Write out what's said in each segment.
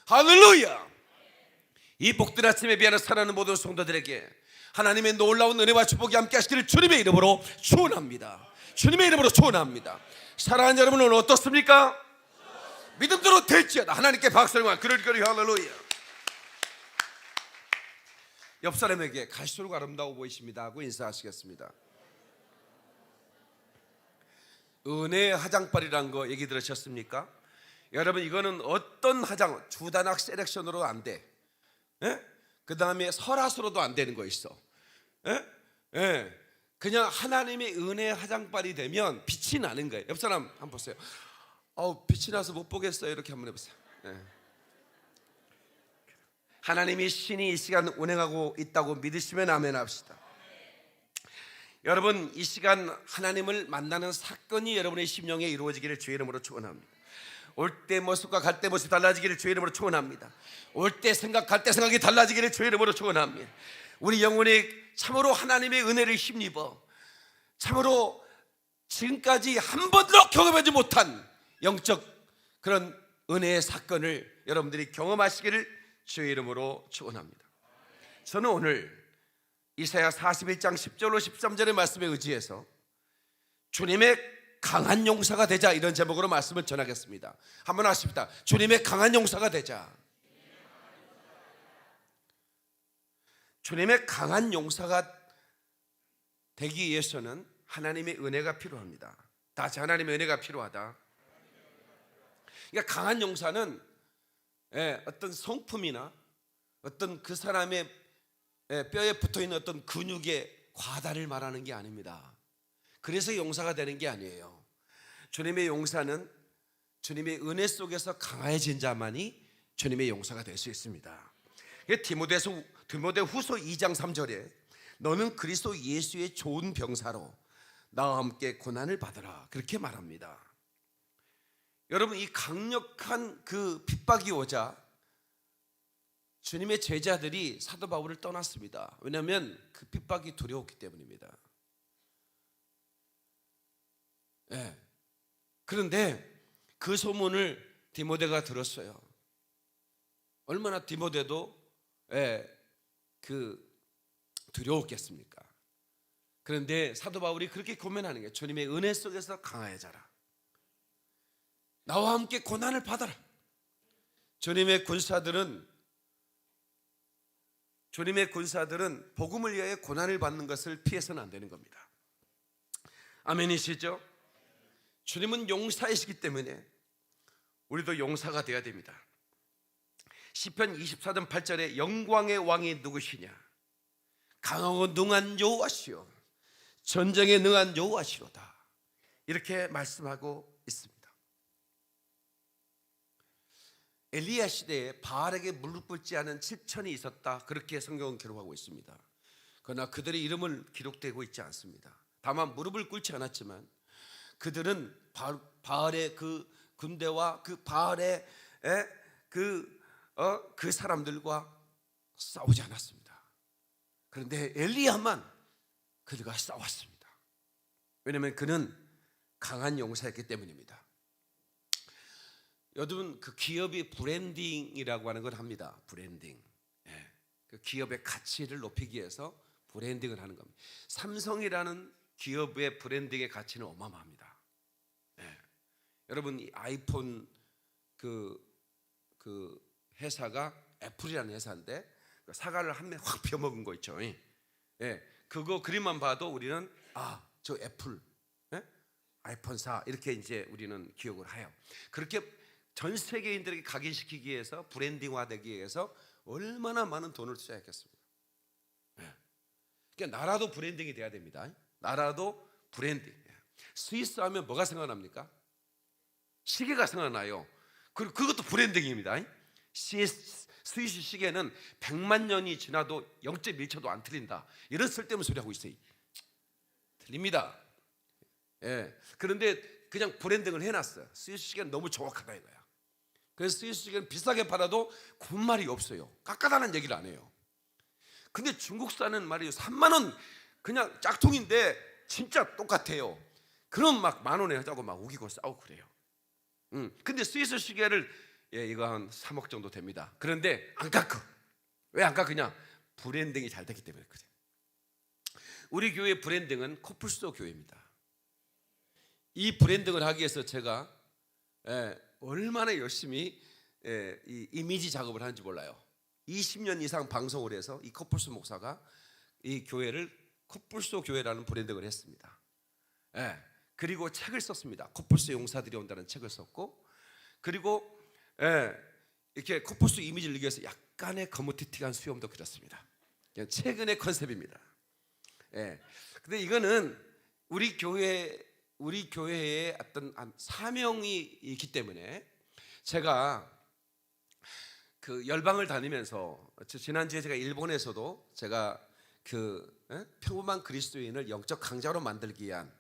할렐루야. 이 복된 아침에 비하는 사랑하는 모든 성도들에게 하나님의 놀라운 은혜와 축복이 함께 하시기를 주님의 이름으로 축원합니다. 주님의 이름으로 축원합니다. 사랑하는 여러분은 어떻습니까? 믿음대로 될지어다. 하나님께 박수를. 그러리 할렐루야. 옆 사람에게 갈수록 아름다워 보이십니다 하고 인사하시겠습니다. 은혜의 화장빨이라는 거 얘기 들으셨습니까? 여러분, 이거는 어떤 화장, 주단학 셀렉션으로 안 돼. 그 다음에 설화수로도 안 되는 거 있어. 그냥 하나님의 은혜의 화장빨이 되면 빛이 나는 거예요. 옆 사람 한번 보세요. 빛이 나서 못 보겠어요. 이렇게 한번 해보세요. 하나님이 신이 이 시간 운행하고 있다고 믿으시면 아멘 합시다. 여러분, 이 시간 하나님을 만나는 사건이 여러분의 심령에 이루어지기를 주의 이름으로 축원합니다. 올 때 모습과 갈 때 모습이 달라지기를 주의 이름으로 축원합니다. 올 때 생각, 갈 때 생각이 달라지기를 주의 이름으로 축원합니다. 우리 영혼이 참으로 하나님의 은혜를 힘입어 참으로 지금까지 한 번도 경험하지 못한 영적 그런 은혜의 사건을 여러분들이 경험하시기를 주의 이름으로 축원합니다. 저는 오늘 이사야 41장 10절로 13절의 말씀에 의지해서 주님의 강한 용사가 되자, 이런 제목으로 말씀을 전하겠습니다. 한번 하십시다. 주님의 강한 용사가 되자. 주님의 강한 용사가 되기 위해서는 하나님의 은혜가 필요합니다. 다시 하나님의 은혜가 필요하다. 그러니까 강한 용사는 어떤 성품이나 어떤 그 사람의 뼈에 붙어있는 어떤 근육의 과다를 말하는 게 아닙니다. 그래서 용사가 되는 게 아니에요. 주님의 용사는 주님의 은혜 속에서 강해진 자만이 주님의 용사가 될 수 있습니다. 디모데후서 2장 3절에 너는 그리스도 예수의 좋은 병사로 나와 함께 고난을 받으라, 그렇게 말합니다. 여러분, 이 강력한 그 핍박이 오자 주님의 제자들이 사도 바울을 떠났습니다. 왜냐하면 그 핍박이 두려웠기 때문입니다. 그런데 그 소문을 디모데가 들었어요. 얼마나 디모데도 두려웠겠습니까? 그런데 사도 바울이 그렇게 고면하는 게 주님의 은혜 속에서 강해져라. 나와 함께 고난을 받아라. 주님의 군사들은 복음을 위하여 고난을 받는 것을 피해서는 안 되는 겁니다. 아멘이시죠? 주님은 용사이시기 때문에 우리도 용사가 되어야 됩니다. 시편 24편 8절에 영광의 왕이 누구시냐? 강하고 능한 여호와시요 전쟁에 능한 여호와시로다, 이렇게 말씀하고 있습니다. 엘리야 시대에 바알에게 무릎 꿇지 않은 7천이 있었다, 그렇게 성경은 기록하고 있습니다. 그러나 그들의 이름은 기록되고 있지 않습니다. 다만 무릎을 꿇지 않았지만 그들은 바알의 그 군대와 그 바알의 그 사람들과 싸우지 않았습니다. 그런데 엘리야만 그들과 싸웠습니다. 왜냐하면 그는 강한 용사였기 때문입니다. 여러분, 그 기업이 브랜딩이라고 하는 걸 합니다. 브랜딩. 그 기업의 가치를 높이기 위해서 브랜딩을 하는 겁니다. 삼성이라는 기업의 브랜딩의 가치는 어마어마합니다. 여러분, 이 아이폰 그 회사가 애플이라는 회사인데 사과를 한 매 확 펴먹은 거 있죠. 그거 그림만 봐도 우리는 저 애플, 아이폰사, 이렇게 이제 우리는 기억을 해요. 그렇게 전 세계인들에게 각인시키기 위해서, 브랜딩화되기 위해서 얼마나 많은 돈을 투자했겠습니까? 그러니까 나라도 브랜딩이 돼야 됩니다. 나라도 브랜딩. 스위스 하면 뭐가 생각납니까? 시계가 생각나요. 그것도 브랜딩입니다. 스위스 시계는 100만 년이 지나도 0.1초도 안 틀린다, 이런 쓸데없는 소리 하고 있어요. 틀립니다. 그런데 그냥 브랜딩을 해놨어요. 스위스 시계는 너무 정확하다 이거야. 그래서 스위스 시계는 비싸게 팔아도 군말이 없어요. 깎아달라는 얘기를 안 해요. 근데 중국산은 말이에요, 3만 원 그냥 짝퉁인데 진짜 똑같아요. 그럼 막 10,000원에 하자고 막 우기고 싸우고 그래요. 근데 스위스 시계를 이거 한 3억 정도 됩니다. 그런데 안 깎어. 왜 안 깎으냐? 브랜딩이 잘 됐기 때문에 그래. 우리 교회 브랜딩은 코뿔소 교회입니다. 이 브랜딩을 하기 위해서 제가 얼마나 열심히 이 이미지 작업을 하는지 몰라요. 20년 이상 방송을 해서 이 코뿔소 목사가 이 교회를 코뿔소 교회라는 브랜딩을 했습니다. 그리고 책을 썼습니다. 코뿔소 용사들이 온다는 책을 썼고, 그리고 이렇게 코뿔소 이미지를 내기 위해서 약간의 거무튀튀한 수염도 그렸습니다. 최근의 컨셉입니다. 근데 이거는 우리 교회의 어떤 사명이 있기 때문에 제가 그 열방을 다니면서, 지난주에 제가 일본에서도 제가 평범한 그리스도인을 영적 강자로 만들기 위한,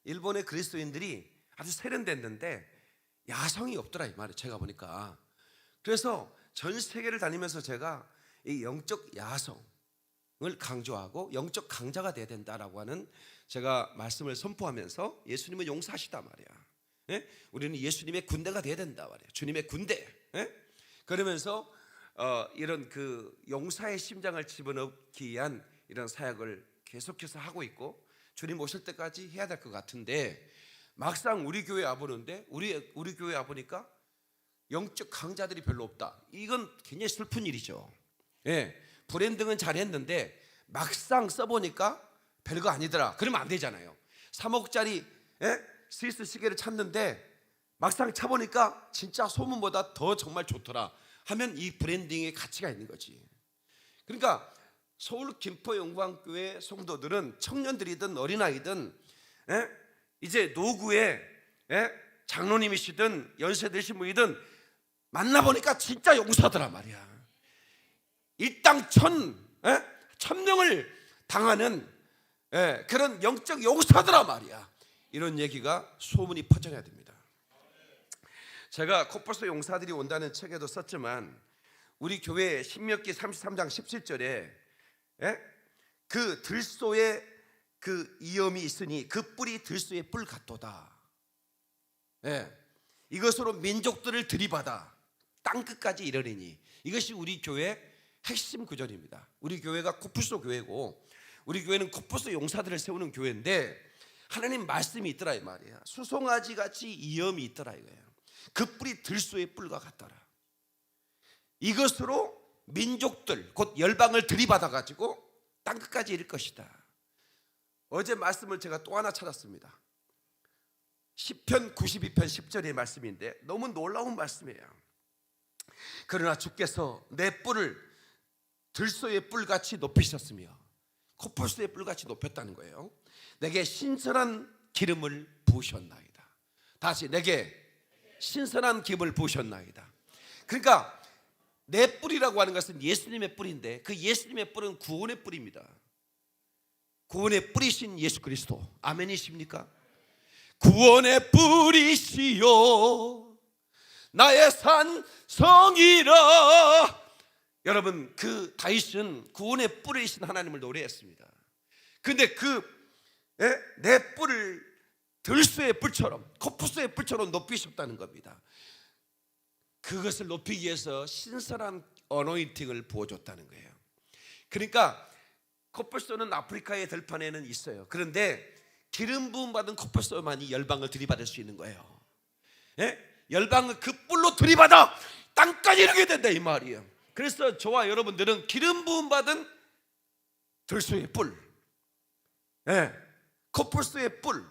일본의 그리스도인들이 아주 세련됐는데 야성이 없더라 이 말이에요. 제가 보니까. 그래서 전 세계를 다니면서 제가 이 영적 야성을 강조하고 영적 강자가 돼야 된다라고 하는 제가 말씀을 선포하면서, 예수님은 용사시다 말이야. 우리는 예수님의 군대가 돼야 된다 말이야. 주님의 군대. 그러면서 이런 그 용사의 심장을 집어넣기 위한 이런 사역을 계속해서 하고 있고, 주님 오실 때까지 해야 될 것 같은데, 막상 우리 교회 와보는데 우리 교회 와보니까 영적 강자들이 별로 없다. 이건 굉장히 슬픈 일이죠. 브랜딩은 잘했는데 막상 써보니까 별거 아니더라. 그러면 안 되잖아요. 3억짜리 스위스 시계를 찾는데 막상 차보니까 진짜 소문보다 더 정말 좋더라 하면 이 브랜딩의 가치가 있는 거지. 그러니까 서울 김포 영광교회 성도들은 청년들이든 어린아이든 이제 노구에 장로님이시든 연세 드신 분이든 만나보니까 진짜 용사더라 말이야. 일당 천명을 당하는 그런 영적 용사더라 말이야. 이런 얘기가 소문이 퍼져야 됩니다. 제가 코뿔소 용사들이 온다는 책에도 썼지만, 우리 교회 신명기 33장 17절에 그 들소에 그 이염이 있으니 그 뿔이 들소의 뿔 같도다. 이것으로 민족들을 들이받아 땅 끝까지 이르리니. 이것이 우리 교회의 핵심 구절입니다. 우리 교회가 코뿔소 교회고, 우리 교회는 코뿔소 용사들을 세우는 교회인데 하나님 말씀이 있더라 이 말이야. 수송아지 같이 이염이 있더라 이거예요. 그 뿔이 들소의 뿔과 같더라. 이것으로 민족들 곧 열방을 들이받아 가지고 땅 끝까지 이를 것이다. 어제 말씀을 제가 또 하나 찾았습니다. 시편 92편 10절의 말씀인데 너무 놀라운 말씀이에요. 그러나 주께서 내 뿔을 들소의 뿔같이 높이셨으며, 코뿔소의 뿔같이 높였다는 거예요. 내게 신선한 기름을 부으셨나이다. 다시, 내게 신선한 기름을 부으셨나이다. 그러니까 내 뿔이라고 하는 것은 예수님의 뿔인데, 그 예수님의 뿔은 구원의 뿔입니다. 구원의 뿔이신 예수 그리스도. 아멘이십니까? 구원의 뿔이시여 나의 산성이라. 여러분, 그 다윗은 구원의 뿔이신 하나님을 노래했습니다. 근데 내 뿔을 들소의 뿔처럼, 코뿔소의 뿔처럼 높이셨다는 겁니다. 그것을 높이기 위해서 신선한 어노인팅을 부어줬다는 거예요. 그러니까 코뿔소는 아프리카의 들판에는 있어요. 그런데 기름 부음 받은 코뿔소만이 열방을 들이받을 수 있는 거예요. 열방을 그 뿔로 들이받아 땅까지 이르게 된다 이 말이에요. 그래서 저와 여러분들은 기름 부음 받은 들소의 뿔, 코뿔소의 뿔,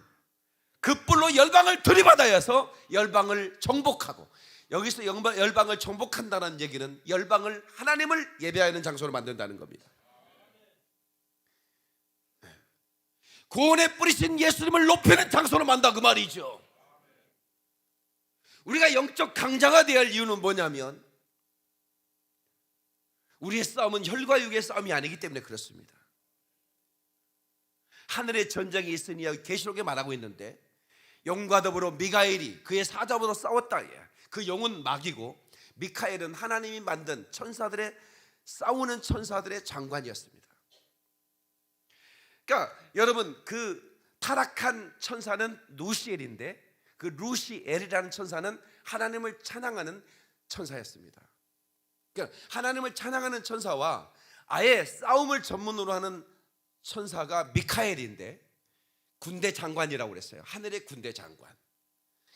그 뿔로 열방을 들이받아야 해서 열방을 정복하고, 여기서 열방을 정복한다는 얘기는 열방을 하나님을 예배하는 장소로 만든다는 겁니다. 구원의 뿌리신 예수님을 높이는 장소로 만든다 그 말이죠. 우리가 영적 강자가 되어야 할 이유는 뭐냐면, 우리의 싸움은 혈과 육의 싸움이 아니기 때문에 그렇습니다. 하늘의 전쟁이 있으니 계시록에 말하고 있는데, 영과 더불어 미가엘이 그의 사자보다 싸웠다. 그 영은 마귀고 미카엘은 하나님이 만든 천사들의, 싸우는 천사들의 장관이었습니다. 그러니까 여러분, 그 타락한 천사는 루시엘인데, 그 루시엘이라는 천사는 하나님을 찬양하는 천사였습니다. 그러니까 하나님을 찬양하는 천사와 아예 싸움을 전문으로 하는 천사가 미카엘인데 군대 장관이라고 그랬어요. 하늘의 군대 장관.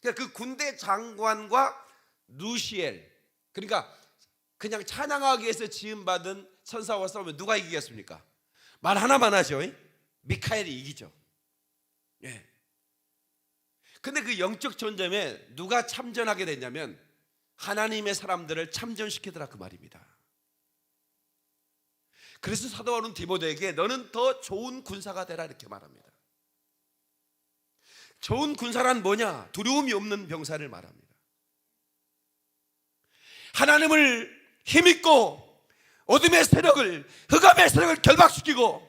그러니까 그 군대 장관과 루시엘, 그러니까 그냥 찬양하기 위해서 지음받은 천사와 싸우면 누가 이기겠습니까? 말 하나만 하죠. 미카엘이 이기죠. 예. 근데 그 영적 전쟁에 누가 참전하게 됐냐면 하나님의 사람들을 참전시키더라 그 말입니다. 그래서 사도 바울은 디모데에게 너는 더 좋은 군사가 되라 이렇게 말합니다. 좋은 군사란 뭐냐? 두려움이 없는 병사를 말합니다. 하나님을 힘입고 어둠의 세력을, 흑암의 세력을 결박시키고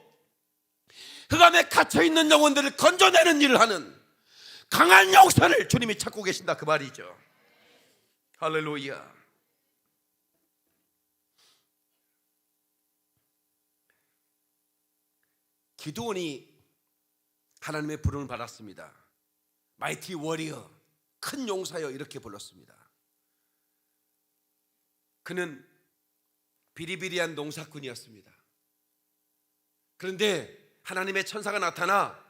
흑암에 갇혀있는 영혼들을 건져내는 일을 하는 강한 용사를 주님이 찾고 계신다 그 말이죠. 할렐루야. 기드온이 하나님의 부름을 받았습니다. 마이티 워리어, 큰 용사여 이렇게 불렀습니다. 그는 비리비리한 농사꾼이었습니다. 그런데 하나님의 천사가 나타나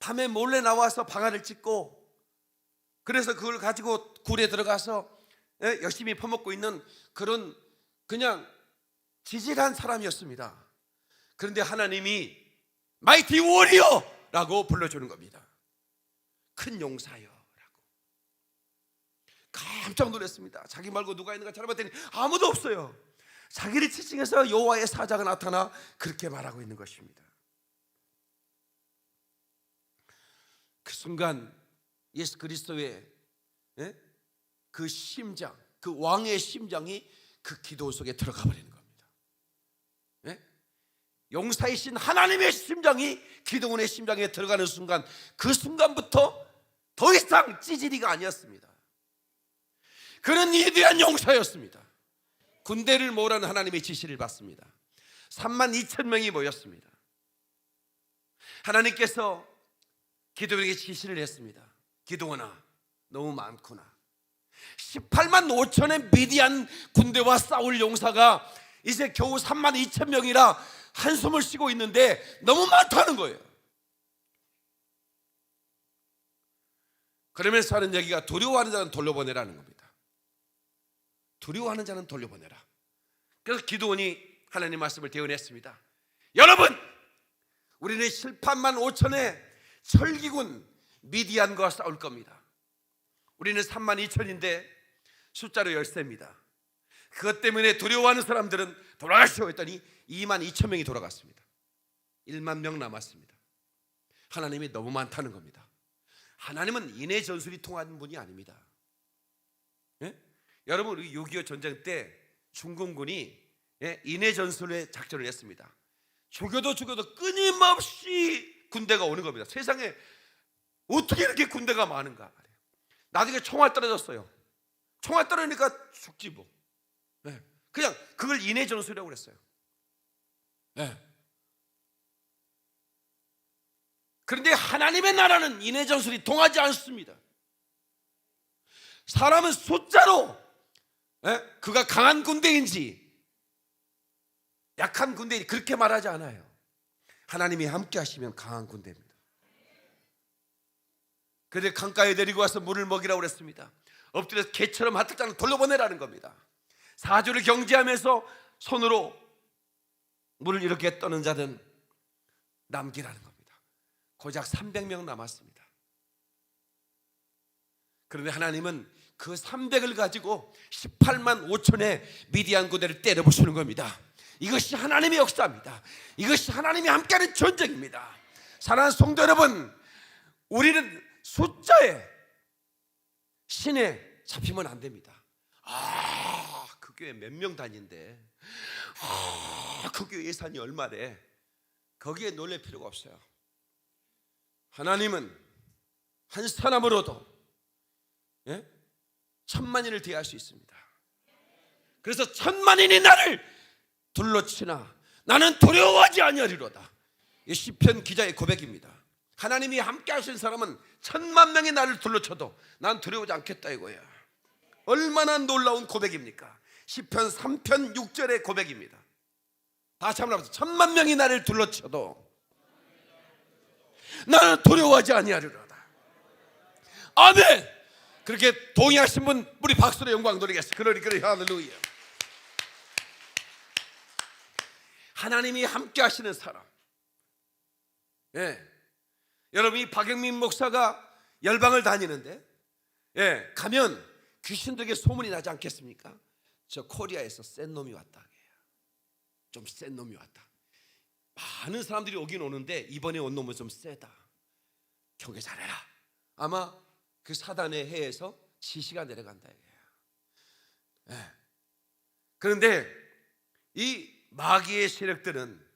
밤에 몰래 나와서 방아를 찢고 그래서 그걸 가지고 굴에 들어가서 열심히 퍼먹고 있는 그런 그냥 지질한 사람이었습니다. 그런데 하나님이 마이티 워리어라고 불러주는 겁니다. 큰 용사여 라고. 깜짝 놀랐습니다. 자기 말고 누가 있는가 찾아봤더니 아무도 없어요. 자기를 지칭해서 여호와의 사자가 나타나 그렇게 말하고 있는 것입니다. 그 순간 예수 그리스도의 그 심장, 그 왕의 심장이 그 기도원 속에 들어가 버리는 겁니다. 용사이신 하나님의 심장이 기도원의 심장에 들어가는 순간, 그 순간부터 더 이상 찌질이가 아니었습니다. 그는 위대한 용사였습니다. 군대를 모으라는 하나님의 지시를 받습니다. 32,000명이 모였습니다. 하나님께서 기도원에게 지시를 했습니다. 기도원아, 너무 많구나. 18만 5천의 미디안 군대와 싸울 용사가 이제 겨우 32,000명이라 한숨을 쉬고 있는데 너무 많다는 거예요. 그러면서 하는 얘기가 두려워하는 자는 돌려보내라는 겁니다. 두려워하는 자는 돌려보내라. 그래서 기드온이 하나님 말씀을 대언했습니다. 여러분, 우리는 18만 5천의 철기군 미디안과 싸울 겁니다. 우리는 3만 2천인데 숫자로 열세입니다. 그것 때문에 두려워하는 사람들은 돌아가시오 했더니 2만 2천 명이 돌아갔습니다. 1만 명 남았습니다. 하나님이 너무 많다는 겁니다. 하나님은 인해 전술이 통하는 분이 아닙니다. 여러분, 우리 6.25 전쟁 때 중공군이 인해 전술의 작전을 했습니다. 죽여도 끊임없이 군대가 오는 겁니다. 세상에 어떻게 이렇게 군대가 많은가. 나중에 총알 떨어졌어요. 총알 떨어지니까 죽지 뭐. 그냥 그걸 인해 전술이라고 그랬어요. 그런데 하나님의 나라는 인해 전술이 통하지 않습니다. 사람은 숫자로 그가 강한 군대인지 약한 군대인지 그렇게 말하지 않아요. 하나님이 함께 하시면 강한 군대입니다. 그런데 강가에 데리고 와서 물을 먹이라고 그랬습니다. 엎드려서 개처럼 하트장을 돌려보내라는 겁니다. 사주를 경지하면서 손으로 물을 이렇게 떠는 자는 남기라는 겁니다. 고작 300명 남았습니다. 그런데 하나님은 그 300을 가지고 18만 5천의 미디안 군대를 때려 부수는 겁니다. 이것이 하나님의 역사입니다. 이것이 하나님이 함께하는 전쟁입니다. 사랑하는 성도 여러분, 우리는 숫자에 신에 잡히면 안 됩니다. 그 교회 몇 명 다닌데, 그 교회 예산이 얼마래, 거기에 놀랄 필요가 없어요. 하나님은 한 사람으로도 10,000만인을 대할 수 있습니다. 그래서 10,000만인이 나를 둘러치나 나는 두려워하지 아니하리로다. 이 시편 기자의 고백입니다. 하나님이 함께 하신 사람은 1,000만 명이 나를 둘러쳐도 난 두려워하지 않겠다 이거야. 얼마나 놀라운 고백입니까? 시편 3편 6절의 고백입니다. 다시 한번 합시다. 1000만 명이 나를 둘러쳐도 나는 두려워하지 아니하리로다. 아멘. 그렇게 동의하신 분 우리 박수로 영광 돌리겠습니다. 그러니 할렐루야. 하나님이 함께 하시는 사람. 여러분, 이 박영민 목사가 열방을 다니는데 가면 귀신들에게 소문이 나지 않겠습니까? 저 코리아에서 센 놈이 왔다. 좀 센 놈이 왔다. 많은 사람들이 오긴 오는데 이번에 온 놈은 좀 세다. 경계 잘해라. 아마 그 사단의 해에서 지시가 내려간다. 그런데 이 마귀의 세력들은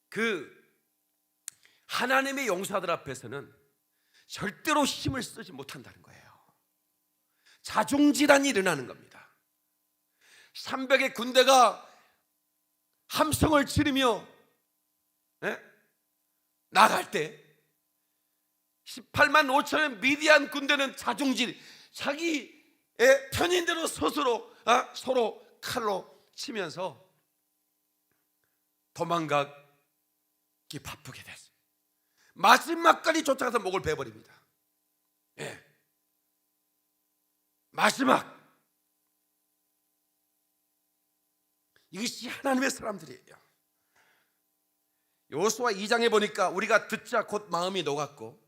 그 하나님의 용사들 앞에서는 절대로 힘을 쓰지 못한다는 거예요. 자중질환이 일어나는 겁니다. 300의 군대가 함성을 지르며 나갈 때 18만 5천의 미디안 군대는 자중질, 자기의 편인대로 스스로 서로 칼로 치면서 도망가기 바쁘게 됐어요. 마지막까지 쫓아가서 목을 베버립니다. 마지막. 이것이 하나님의 사람들이에요. 여호수아 2장에 보니까 우리가 듣자 곧 마음이 녹았고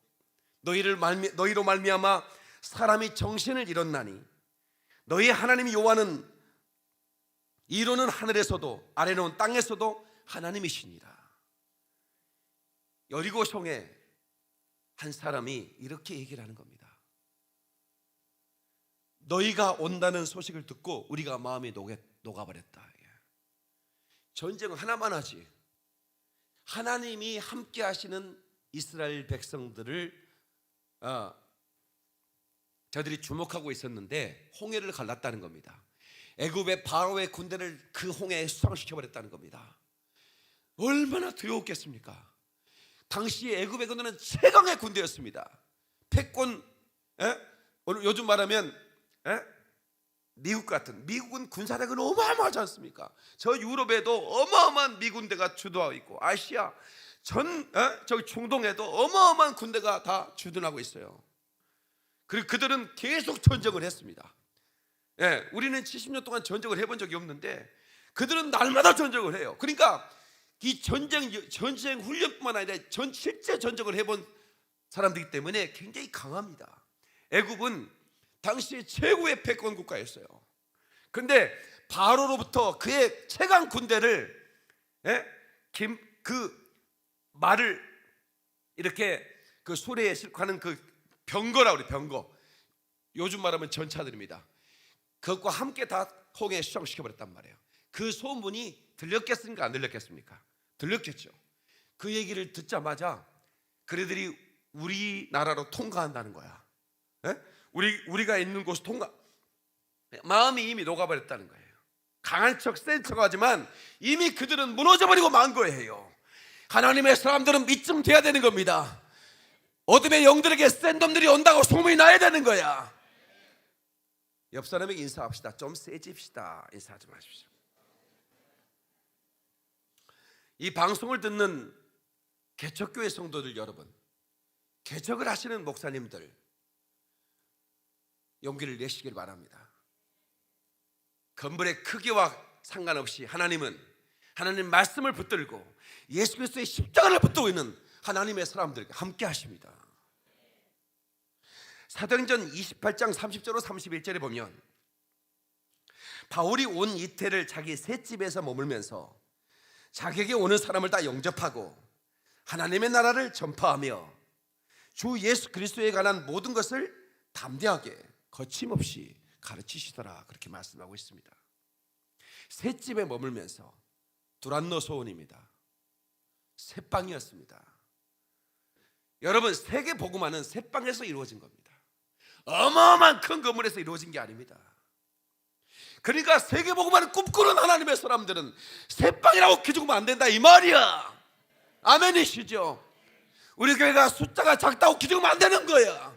너희로 말미암아 사람이 정신을 잃었나니 너희 하나님 여호와는 이로는 하늘에서도 아래로는 땅에서도 하나님이시니라. 여리고성에 한 사람이 이렇게 얘기를 하는 겁니다. 너희가 온다는 소식을 듣고 우리가 마음이 녹아버렸다. 전쟁은 하나만 하지. 하나님이 함께 하시는 이스라엘 백성들을 저들이 주목하고 있었는데 홍해를 갈랐다는 겁니다. 애굽의 바로의 군대를 그 홍해에 수상시켜버렸다는 겁니다. 얼마나 두려웠겠습니까? 당시 애굽의 군대는 최강의 군대였습니다. 패권, 요즘 말하면 미국 같은, 미국은 군사력은 어마어마하지 않습니까? 저 유럽에도 어마어마한 미군대가 주도하고 있고 아시아 저기 중동에도 어마어마한 군대가 다 주둔하고 있어요. 그리고 그들은 계속 전쟁을 했습니다. 우리는 70년 동안 전쟁을 해본 적이 없는데 그들은 날마다 전쟁을 해요. 그러니까 이 전쟁 훈련뿐만 아니라 실제 전쟁을 해본 사람들이기 때문에 굉장히 강합니다. 애굽은 당시 최고의 패권 국가였어요. 그런데 바로로부터 그의 최강 군대를 그 말을 이렇게 그 수레에 싣고 하는 그 병거라고 그래요. 병거. 요즘 말하면 전차들입니다. 그것과 함께 다 홍해에 수상시켜버렸단 말이에요. 그 소문이 들렸겠습니까? 안 들렸겠습니까? 들렸겠죠. 그 얘기를 듣자마자 그들이 우리나라로 통과한다는 거야. 우리가 있는 곳 마음이 이미 녹아버렸다는 거예요. 강한 척, 센 척 하지만 이미 그들은 무너져버리고 만 거예요. 하나님의 사람들은 이쯤 돼야 되는 겁니다. 어둠의 영들에게 센 놈들이 온다고 소문이 나야 되는 거야. 옆 사람에게 인사합시다. 좀 세집시다. 인사하지 마십시오. 이 방송을 듣는 개척교회 성도들 여러분, 개척을 하시는 목사님들 용기를 내시길 바랍니다. 건물의 크기와 상관없이 하나님 말씀을 붙들고 예수 그리스도의 십자가를 붙들고 있는 하나님의 사람들과 함께 하십니다. 사도행전 28장 30절로 31절에 보면 바울이 온 이태를 자기 셋집에서 머물면서 자기에게 오는 사람을 다 영접하고 하나님의 나라를 전파하며 주 예수 그리스도에 관한 모든 것을 담대하게 거침없이 가르치시더라. 그렇게 말씀하고 있습니다. 셋집에 머물면서 두란노 소원입니다. 셋방이었습니다. 여러분, 세계 복음화는 셋방에서 이루어진 겁니다. 어마어마한 큰 건물에서 이루어진 게 아닙니다. 그러니까 세계 복음화를 꿈꾸는 하나님의 사람들은 셋방이라고 기죽으면 안 된다 이 말이야. 아멘이시죠? 우리 교회가 숫자가 작다고 기죽으면 안 되는 거야.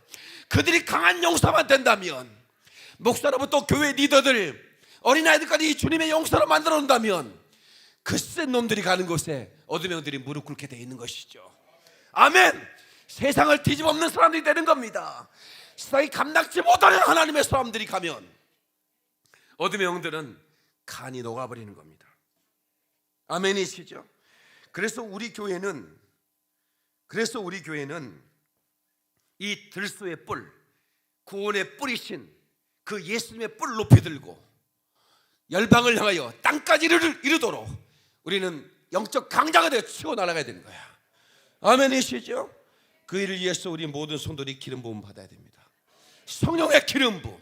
그들이 강한 용사만 된다면, 목사로부터 교회 리더들, 어린아이들까지 주님의 용사로 만들어 놓는다면 그 센 놈들이 가는 곳에 어둠의 영들이 무릎 꿇게 되어 있는 것이죠. 아멘. 세상을 뒤집어 엎는 사람들이 되는 겁니다. 세상이 감당치 못하는 하나님의 사람들이 가면 어둠의 영들은 간이 녹아버리는 겁니다. 아멘이시죠? 그래서 우리 교회는 이 들소의 뿔, 구원의 뿌리신 그 예수님의 뿔을 높이 들고 열방을 향하여 땅까지 이르도록 우리는 영적 강자가 되어 치고 날아가야 되는 거야. 아멘이시죠? 그 일을 위해서 우리 모든 성도들이 기름 부음 받아야 됩니다. 성령의 기름 부음.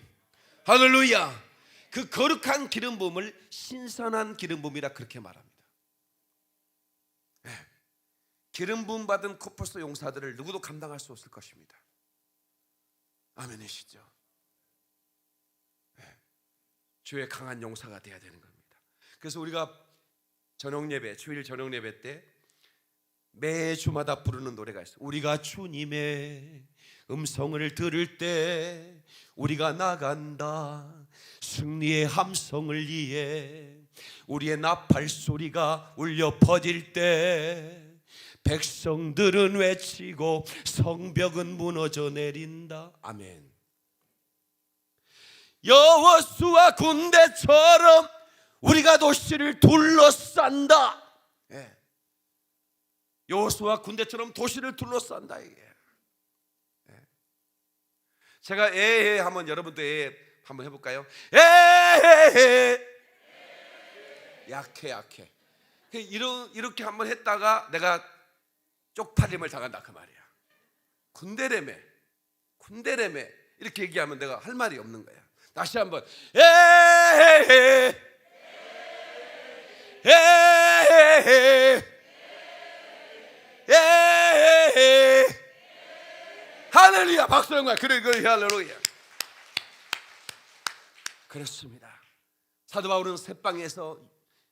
할렐루야. 그 거룩한 기름 부음을 신선한 기름 부음이라 그렇게 말합니다. 기름 부음 받은 코뿔소 용사들을 누구도 감당할 수 없을 것입니다. 아멘이시죠? 주의 강한 용사가 되어야 되는 겁니다. 그래서 우리가 저녁예배, 주일 저녁예배 때 매주마다 부르는 노래가 있어요. 우리가 주님의 음성을 들을 때 우리가 나간다. 승리의 함성을 위해 우리의 나팔 소리가 울려 퍼질 때 백성들은 외치고 성벽은 무너져 내린다. 아멘. 여호수아 군대처럼 우리가 도시를 둘러싼다. 여호수아 군대처럼 도시를 둘러싼다. 이게. 제가 에헤 하면 여러분도 에헤 한번 해볼까요? 에헤헤. 약해. 이렇게 한번 했다가 내가 쪽팔림을 당한다 그 말이야. 군대래매 이렇게 얘기하면 내가 할 말이 없는 거야. 다시 한번 에헤헤. 할렐루야. 박수영과 그래 할렐루야. 그렇습니다. 사도 바울은 새방에서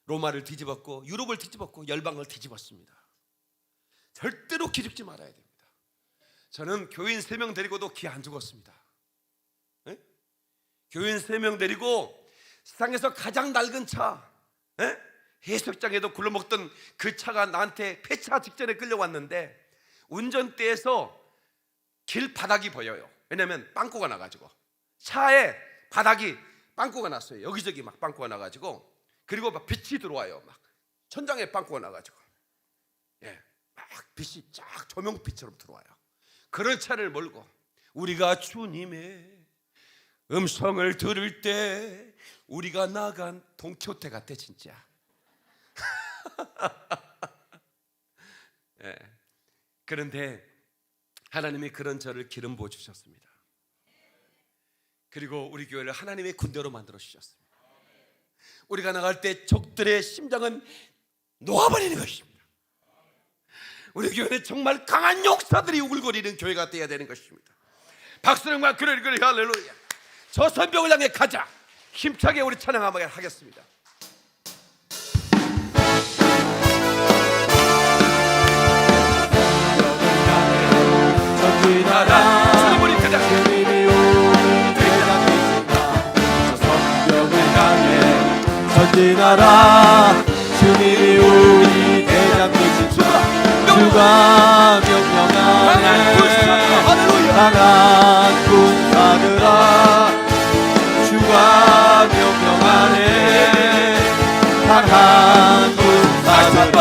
로마를 뒤집었고 유럽을 뒤집었고 열방을 뒤집었습니다. 절대로 기죽지 말아야 됩니다. 저는 교인 3명 데리고도 기 안 죽었습니다. 네? 교인 3명 데리고 세상에서 가장 낡은 차, 네? 해수욕장에도 굴러먹던 그 차가 나한테 폐차 직전에 끌려왔는데 운전대에서 길 바닥이 보여요. 왜냐하면 빵꾸가 나가지고 차에 바닥이 빵꾸가 났어요. 여기저기 막 빵꾸가 나가지고 그리고 막 빛이 들어와요. 막 천장에 빵꾸가 나가지고 막 빛이 쫙 조명빛처럼 들어와요. 그런 차를 몰고 우리가 주님의 음성을 들을 때 우리가 나간 동키호테 같아 진짜. 그런데 하나님이 그런 저를 기름 부어 주셨습니다. 그리고 우리 교회를 하나님의 군대로 만들어 주셨습니다. 우리가 나갈 때 적들의 심장은 녹아버리는 것입니다. 우리 교회는 정말 강한 용사들이 우글거리는 교회가 되어야 되는 것입니다. 박수령과 그래 할렐루야. 저 선벽을 향해 가자. 힘차게 우리 찬양하게 하겠습니다. 전진하라 주님이 가자. 주님이 우리 대장이시다. 저 성벽을 향해 전진하라. 주님이 우리 대장이시다. 주가 명령하네. 강한 군사들아 주가 명령하네. 강한 군사들아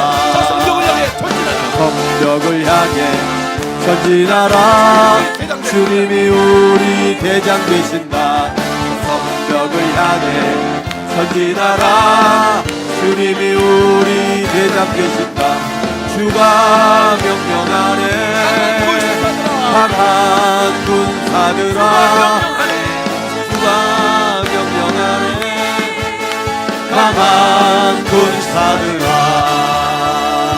성벽을 향해 전진하라. 주님이 우리 대장 되신다. 성벽을 향해 전진하라. 주님이 우리 대장 되신다. 주가 명령하네. 강한 군사들아 주가 명령하네. 강한 군사들아.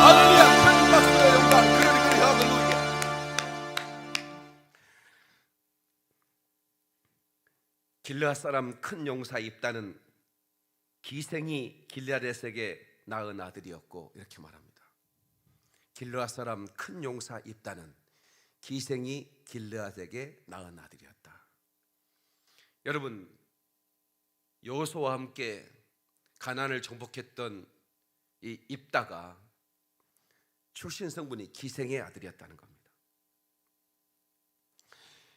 할렐루야. 큰 박수의 영광. 할렐루야. 길르앗 사람 큰 용사 입다는 기생이 길르앗에게 낳은 아들이었고 이렇게 말합니다. 길르앗 사람 큰 용사 입다는 기생이 길르앗에게 낳은 아들이었다. 여러분, 여호수아와 함께 가나안을 정복했던 이 입다가 출신 성분이 기생의 아들이었다는 겁니다.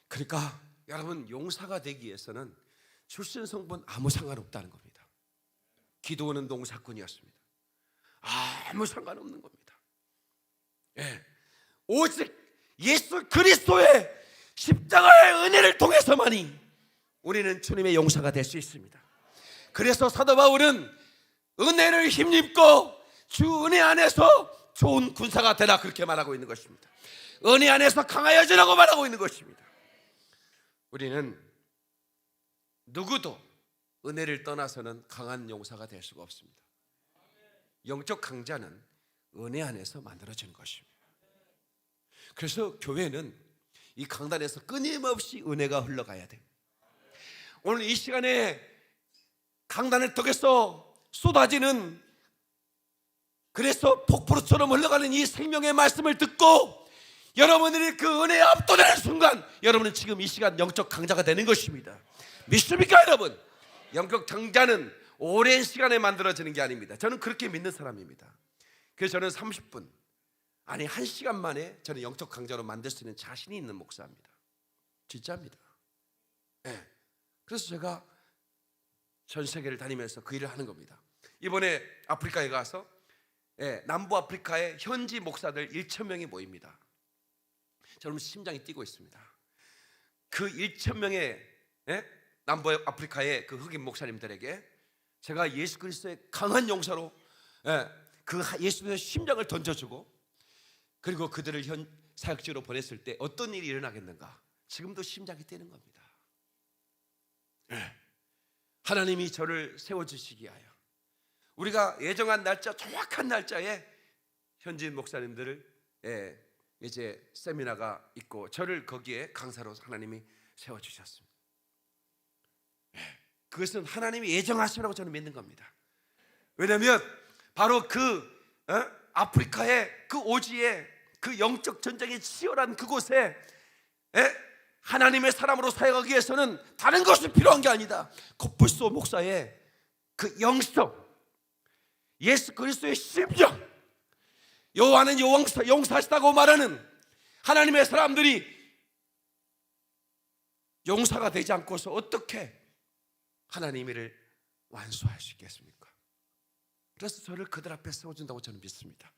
그러니까 여러분, 용사가 되기 위해서는 출신 성분 아무 상관없다는 겁니다. 기도원은 농사꾼이었습니다. 아무 상관없는 겁니다. 예. 오직 예수 그리스도의 십자가의 은혜를 통해서만이 우리는 주님의 용사가 될 수 있습니다. 그래서 사도 바울은 은혜를 힘입고 주 은혜 안에서 좋은 군사가 되라, 그렇게 말하고 있는 것입니다. 은혜 안에서 강하여지라고 말하고 있는 것입니다. 우리는 누구도 은혜를 떠나서는 강한 용사가 될 수가 없습니다. 영적 강자는 은혜 안에서 만들어지는 것입니다. 그래서 교회는 이 강단에서 끊임없이 은혜가 흘러가야 됩니다. 오늘 이 시간에 강단을 통해서 쏟아지는, 그래서 폭포처럼 흘러가는 이 생명의 말씀을 듣고 여러분들이 그 은혜에 압도되는 순간, 여러분은 지금 이 시간 영적 강자가 되는 것입니다. 믿습니까 여러분? 영적 강자는 오랜 시간에 만들어지는 게 아닙니다. 저는 그렇게 믿는 사람입니다. 그래서 저는 30분, 아니 1시간 만에 저는 영적 강자로 만들 수 있는 자신이 있는 목사입니다. 진짜입니다. 네. 그래서 제가 전 세계를 다니면서 그 일을 하는 겁니다. 이번에 아프리카에 가서 남부 아프리카의 현지 목사들 1,000명이 모입니다. 저는 심장이 뛰고 있습니다. 그 1,000명의 남부 아프리카의 그 흑인 목사님들에게 제가 예수 그리스도의 강한 용사로 그 예수의 심장을 던져주고, 그리고 그들을 사역지로 보냈을 때 어떤 일이 일어나겠는가, 지금도 심장이 뛰는 겁니다. 하나님이 저를 세워주시기 위하여 우리가 예정한 날짜, 정확한 날짜에 현지인 목사님들을 이제 세미나가 있고 저를 거기에 강사로 하나님이 세워주셨습니다. 그것은 하나님이 예정하시라고 저는 믿는 겁니다. 왜냐하면 바로 그 아프리카의 그 오지에, 그 영적 전쟁이 치열한 그곳에 하나님의 사람으로 사역하기 위해서는 다른 것이 필요한 게 아니다. 코뿔소 목사의 그 영성, 예수 그리스도의 심정, 여호와는 용사시다고 말하는 하나님의 사람들이 용사가 되지 않고서 어떻게 하나님의 일을 완수할 수 있겠습니까? 그래서 저를 그들 앞에 세워준다고 저는 믿습니다.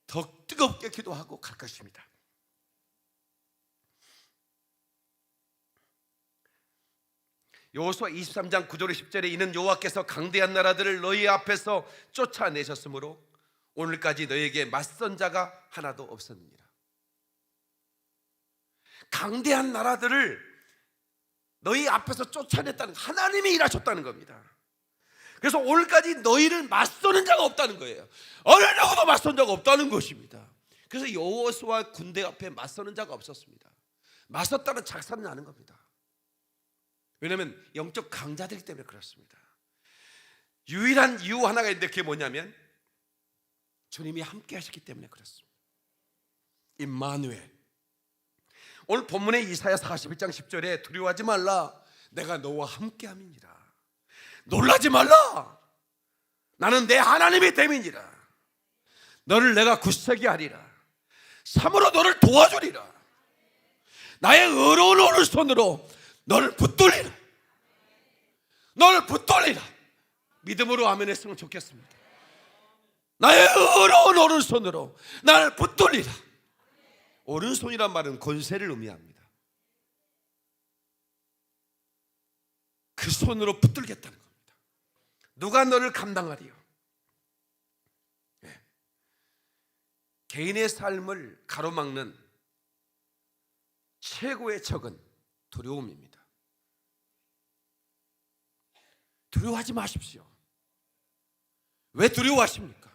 더 뜨겁게 기도하고 갈 것입니다. 여호수아 23장 9절에 10절에 이는 여호와께서 강대한 나라들을 너희 앞에서 쫓아내셨으므로 오늘까지 너희에게 맞선 자가 하나도 없었느니라. 강대한 나라들을 너희 앞에서 쫓아냈다는, 하나님이 일하셨다는 겁니다. 그래서 오늘까지 너희를 맞서는 자가 없다는 거예요. 어느 누구도 맞선 자가 없다는 것입니다. 그래서 여호수아 군대 앞에 맞서는 자가 없었습니다. 맞섰다는 작사는 아는 겁니다. 왜냐하면 영적 강자들이기 때문에 그렇습니다. 유일한 이유 하나가 있는데 그게 뭐냐면 주님이 함께 하셨기 때문에 그렇습니다. 임마누엘. 오늘 본문의 이사야 41장 10절에 두려워하지 말라, 내가 너와 함께 함이니라. 놀라지 말라, 나는 내 하나님의 됨이니라. 너를 내가 굳세게 하리라. 참으로 너를 도와주리라. 나의 의로운 오른손으로 너를 붙들리라. 너를 붙들리라. 믿음으로 아멘 했으면 좋겠습니다. 나의 의로운 오른손으로 나를 붙들리라. 오른손이란 말은 권세를 의미합니다. 그 손으로 붙들겠다는 겁니다. 누가 너를 감당하리요? 개인의 삶을 가로막는 최고의 적은 두려움입니다. 두려워하지 마십시오. 왜 두려워하십니까?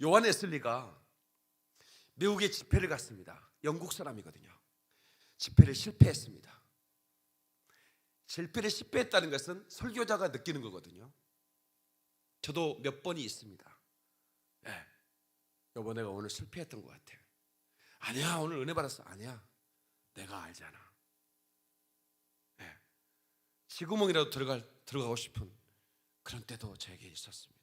요한 웨슬리가 미국에 집회를 갔습니다. 영국 사람이거든요. 집회를 실패했습니다. 집회를 실패했다는 것은 설교자가 느끼는 거거든요. 저도 몇 번이 있습니다. 여보, 내가 오늘 실패했던 것 같아. 아니야, 오늘 은혜 받았어. 아니야, 내가 알잖아. 쥐구멍이라도 들어가고 싶은 그런 때도 저에게 있었습니다.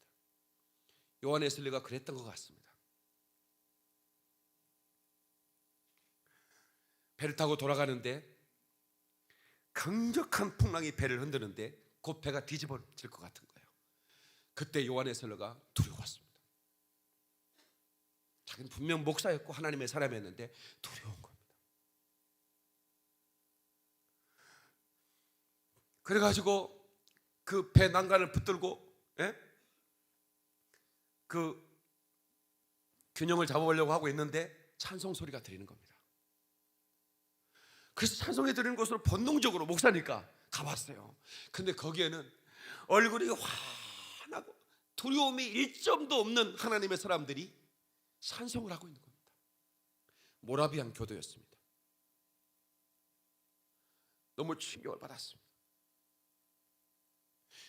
요한 웨슬리가 그랬던 것 같습니다. 배를 타고 돌아가는데 강력한 풍랑이 배를 흔드는데 곧 배가 뒤집어질 것 같은 거예요. 그때 요한 웨슬리가 두려웠습니다. 자기는 분명 목사였고 하나님의 사람이었는데 두려운 겁니다. 그래가지고 그 배 난간을 붙들고 그 균형을 잡아보려고 하고 있는데 찬송 소리가 들리는 겁니다. 그래서 찬송이 들리는 곳으로 본능적으로 목사니까 가봤어요. 근데 거기에는 얼굴이 환하고 두려움이 일점도 없는 하나님의 사람들이 찬송을 하고 있는 겁니다. 모라비안 교도였습니다. 너무 충격을 받았습니다.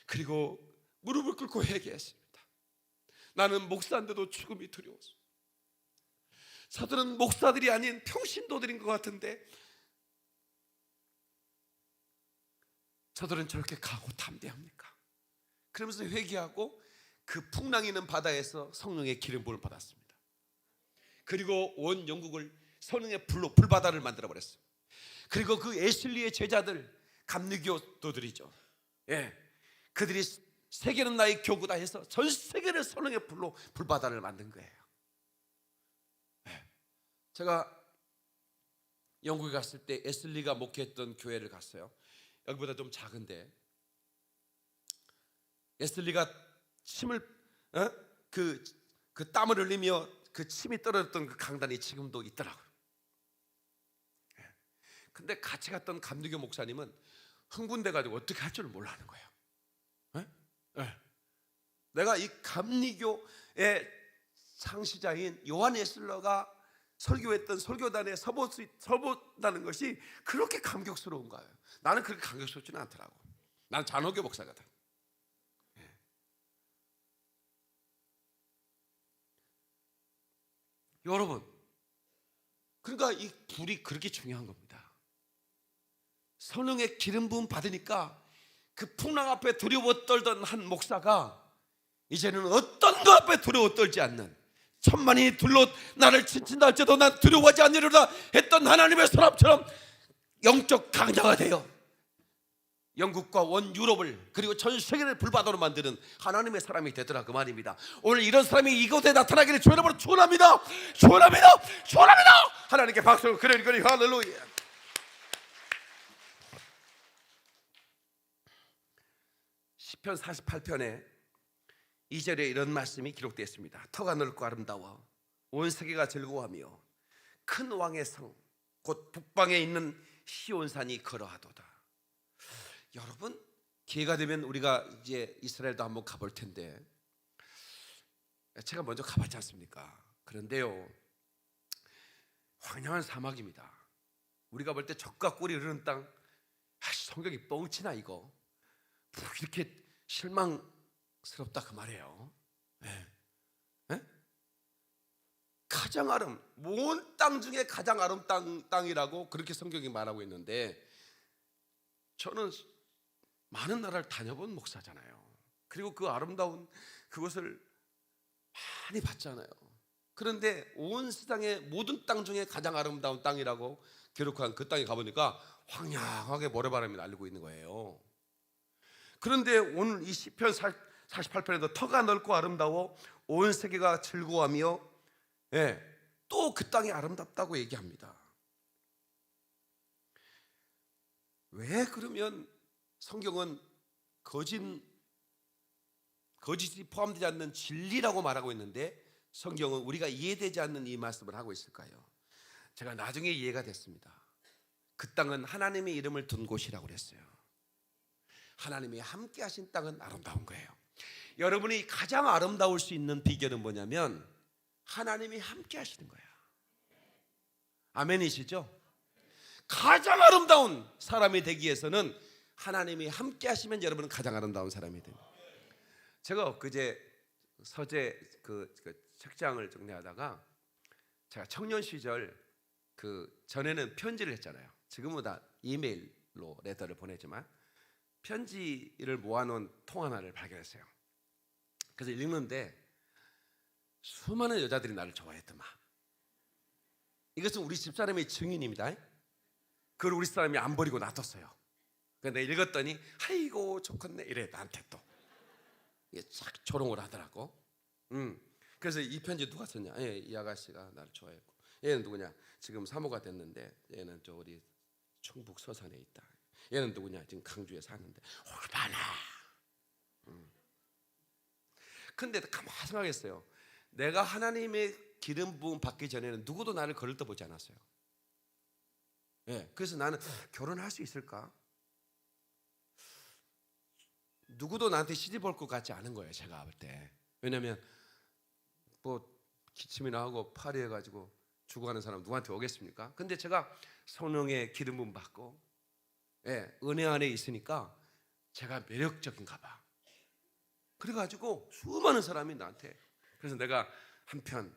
그리고 무릎을 꿇고 회개했습니다. 나는 목사인데도 죽음이 두려웠습니다. 저들은 목사들이 아닌 평신도들인 것 같은데 저들은 저렇게 강하고 담대합니까? 그러면서 회개하고 그 풍랑이 있는 바다에서 성령의 기름 부음을 받았습니다. 그리고 온 영국을 성령의 불로 불바다를 만들어 버렸어요. 그리고 그 웨슬리의 제자들 감리교도들이죠. 그들이 세계는 나의 교구다 해서 전 세계를 성령의 불로 불바다를 만든 거예요. 제가 영국에 갔을 때 웨슬리가 목회했던 교회를 갔어요. 여기보다 좀 작은데 웨슬리가 침을 그 땀을 흘리며 그 침이 떨어졌던 그 강단이 지금도 있더라고요. 근데 같이 갔던 감리교 목사님은 흥분돼 가지고 어떻게 할 줄 몰라하는 거예요. 내가 이 감리교의 창시자인 요한 웨슬러가 설교했던 설교단에 서보다는 것이 그렇게 감격스러운 거예요. 나는 그렇게 감격스럽지는 않더라고. 나는 잔호교 목사거든. 여러분, 그러니까 이 불이 그렇게 중요한 겁니다. 성령의 기름 부음 받으니까 그 풍랑 앞에 두려워 떨던 한 목사가 이제는 어떤 것 앞에 두려워 떨지 않는, 천만이 둘러 나를 친친다 할지라도 난 두려워하지 않으리라 했던 하나님의 사람처럼 영적 강자가 되어 영국과 온 유럽을 그리고 전 세계를 불바다로 만드는 하나님의 사람이 되더라 그 말입니다. 오늘 이런 사람이 이곳에 나타나기를 주의 이름으로 축원합니다. 축원합니다. 축원합니다. 하나님께 박수를 그러니 할렐루야. 시편 48편에 2절에 이런 말씀이 기록되어 있습니다. 터가 넓고 아름다워 온 세계가 즐거워하며 큰 왕의 성 곧 북방에 있는 시온산이 걸어하도다. 여러분, 기회가 되면 우리가 이제 이스라엘도 한번 가볼 텐데 제가 먼저 가봤지 않습니까? 그런데요, 황량한 사막입니다. 우리가 볼 때 적과 꿀이 흐르는 땅, 성경이 뻥치나 이거 이렇게 실망스럽다 그 말이에요. 가장 온 땅 중에 가장 아름다운 땅이라고 그렇게 성경이 말하고 있는데, 저는 많은 나라를 다녀본 목사잖아요. 그리고 그 아름다운 그것을 많이 봤잖아요. 그런데 온 세상의 모든 땅 중에 가장 아름다운 땅이라고 기록한 그 땅에 가보니까 황량하게 모래바람이 날리고 있는 거예요. 그런데 오늘 이 시편 48편에도 터가 넓고 아름다워 온 세계가 즐거워하며 또 그 땅이 아름답다고 얘기합니다. 왜 그러면 성경은 거짓이 포함되지 않는 진리라고 말하고 있는데 성경은 우리가 이해되지 않는 이 말씀을 하고 있을까요? 제가 나중에 이해가 됐습니다. 그 땅은 하나님의 이름을 둔 곳이라고 그랬어요. 하나님이 함께 하신 땅은 아름다운 거예요. 여러분이 가장 아름다울 수 있는 비결은 뭐냐면 하나님이 함께 하시는 거예요. 아멘이시죠? 가장 아름다운 사람이 되기 위해서는 하나님이 함께 하시면 여러분은 가장 아름다운 사람이 됩니다. 제가 엊그제 서재 그 책장을 정리하다가 제가 청년 시절 전에는 편지를 했잖아요. 지금은 다 이메일로 레터를 보내지만 편지를 모아놓은 통 하나를 발견했어요. 그래서 읽는데 수많은 여자들이 나를 좋아했더만. 이것은 우리 집사람의 증인입니다. 그걸 우리 사람이 안 버리고 놔뒀어요. 근데 읽었더니 아이고 좋겠네 이래 나한테 또 이게 쫙 조롱을 하더라고. 그래서 이 편지 누가 썼냐? 이 아가씨가 나를 좋아했고, 얘는 누구냐? 지금 사모가 됐는데 얘는 저 우리 충북 서산에 있다. 얘는 누구냐? 지금 강주에 사는데 얼마나. 근데 가만히 생각했어요. 내가 하나님의 기름 부음 받기 전에는 누구도 나를 거들떠보지 않았어요. 예, 그래서 나는 결혼할 수 있을까? 누구도 나한테 시집 올 것 같지 않은 거예요, 제가 볼 때. 왜냐면 뭐 기침이나 하고 파리해가지고 죽어가는 사람 누구한테 오겠습니까? 근데 제가 성령의 기름 부음 받고, 예, 은혜 안에 있으니까 제가 매력적인가 봐. 그래가지고 수많은 사람이 나한테. 그래서 내가 한편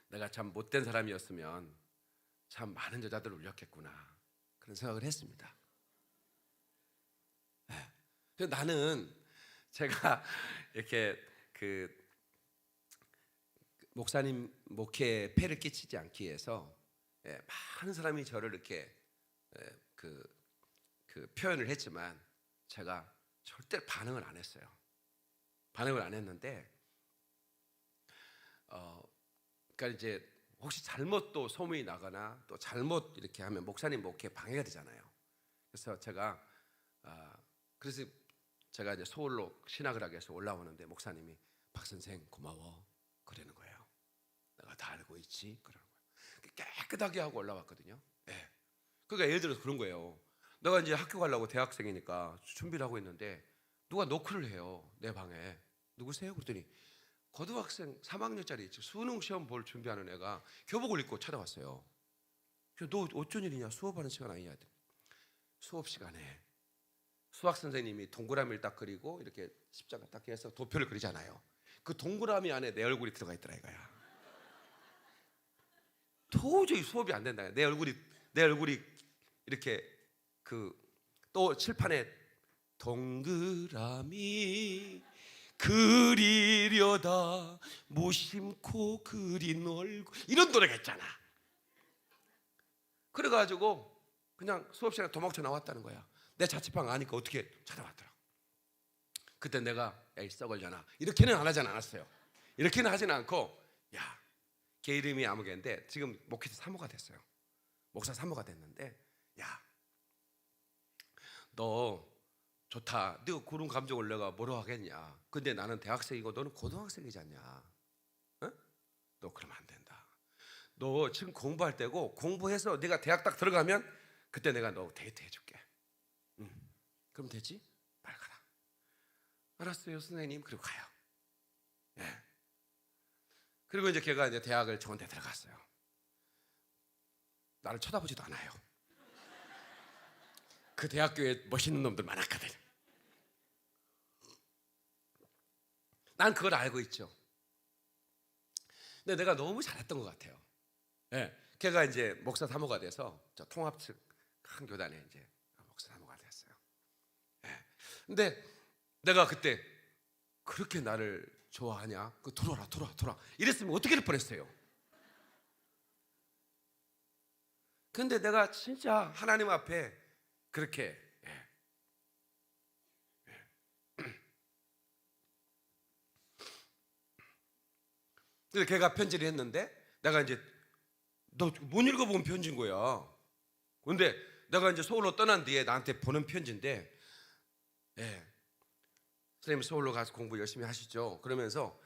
내가 참 못된 사람이었으면 참 많은 여자들을 울렸겠구나 그런 생각을 했습니다. 네. 그래서 나는 제가 이렇게 그 목사님 목회에 폐를 끼치지 않기 위해서 많은 사람이 저를 이렇게 그 표현을 했지만 제가 절대 반응을 안 했어요. 반응을 안 했는데 그러니까 이제 혹시 잘못 또 소문이 나거나 또 잘못 이렇게 하면 목사님 목회에 방해가 되잖아요. 그래서 그래서 제가 이제 서울로 신학을 하기 위해서 올라오는데 목사님이 박 선생 고마워 그러는 거예요. 내가 다 알고 있지 그러는 거예요. 깨끗하게 하고 올라왔거든요. 네. 그러니까 예를 들어서 그런 거예요. 내가 이제 학교 가려고 대학생이니까 준비를 하고 있는데 누가 노크를 해요. 내 방에. 누구세요? 그랬더니 고등학생 3학년짜리 수능 시험 볼 준비하는 애가 교복을 입고 찾아왔어요. 너 어쩐 일이냐? 수업하는 시간 아니냐? 수업 시간에 수학 선생님이 동그라미를 딱 그리고 이렇게 십자가 딱 해서 도표를 그리잖아요. 그 동그라미 안에 내 얼굴이 들어가 있더라 이거야. 도저히 수업이 안 된다. 내 얼굴이 이렇게 또 칠판에 동그라미 그리려다 무심코 그린 얼굴 이런 노래가 있잖아. 그래가지고 그냥 수업 시간에 도망쳐 나왔다는 거야. 내 자취방 아니까 어떻게 찾아왔더라. 그때 내가 에이 썩을려나 이렇게는 안 하진 않았어요. 이렇게는 하진 않고 걔 이름이 아무개인데 지금 목회자 사모가 됐어요. 목사 사모가 됐는데 너 좋다. 너 그런 감정을 내가 뭐로 하겠냐. 근데 나는 대학생이고 너는 고등학생이지 않냐. 응? 너 그러면 안 된다. 너 지금 공부할 때고 공부해서 네가 대학 딱 들어가면 그때 내가 너 데이트 해줄게. 그럼 되지? 빨리 가라. 알았어요 선생님. 그리고 가요. 예. 그리고 이제 걔가 이제 대학을 좋은 데 들어갔어요. 나를 쳐다보지도 않아요. 그 대학교에 멋있는 놈들 많았거든. 난 그걸 알고 있죠. 근데 내가 너무 잘했던 것 같아요. 예, 걔가 이제 목사 사모가 돼서 저 통합 측 큰 교단에 이제 목사 사모가 됐어요. 예. 근데 내가 그때 그렇게 나를 좋아하냐? 돌아라. 이랬으면 어떻게 될 뻔했어요. 근데 내가 진짜 하나님 앞에 그렇게 그래서 걔가 편지를 했는데 내가 이제 너 못 읽어본 편지인 거야. 근데 내가 이제 서울로 떠난 뒤에 나한테 보낸 편지인데 선생님 서울로 가서 공부 열심히 하시죠. 그러면서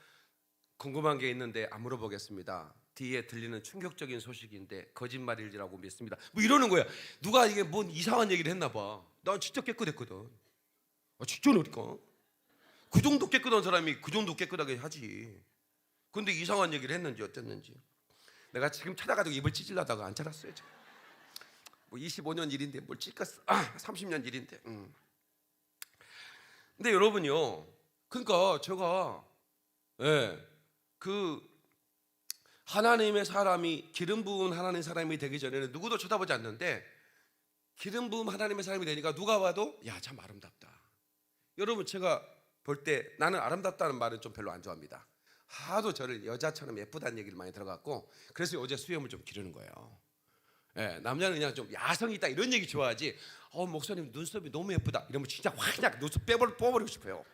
궁금한 게 있는데 안 물어보겠습니다. 뒤에 들리는 충격적인 소식인데 거짓말일지라고 믿습니다. 뭐 이러는 거야. 누가 이게 뭔 이상한 얘기를 했나 봐. 난 진짜 깨끗했거든. 진짜 어디까? 그 정도 깨끗한 사람이 그 정도 깨끗하게 하지. 근데 이상한 얘기를 했는지 어땠는지 내가 지금 찾아가지고 입을 찢으려다가 안 찾았어요. 뭐 25년 일인데 뭘 찢겠어. 30년 일인데. 근데 여러분요, 그러니까 제가 하나님의 사람이 기름 부은 하나님의 사람이 되기 전에는 누구도 쳐다보지 않는데 기름 부음 하나님의 사람이 되니까 누가 봐도 야, 참 아름답다. 여러분, 제가 볼 때 나는 아름답다는 말은 좀 별로 안 좋아합니다. 하도 저를 여자처럼 예쁘다는 얘기를 많이 들어갔고, 그래서 어제 수염을 좀 기르는 거예요. 예, 남자는 그냥 좀 야성 있다 이런 얘기 좋아하지. 목사님 눈썹이 너무 예쁘다 이러면 진짜 확 그냥 눈썹 뽑아버리고 싶어요.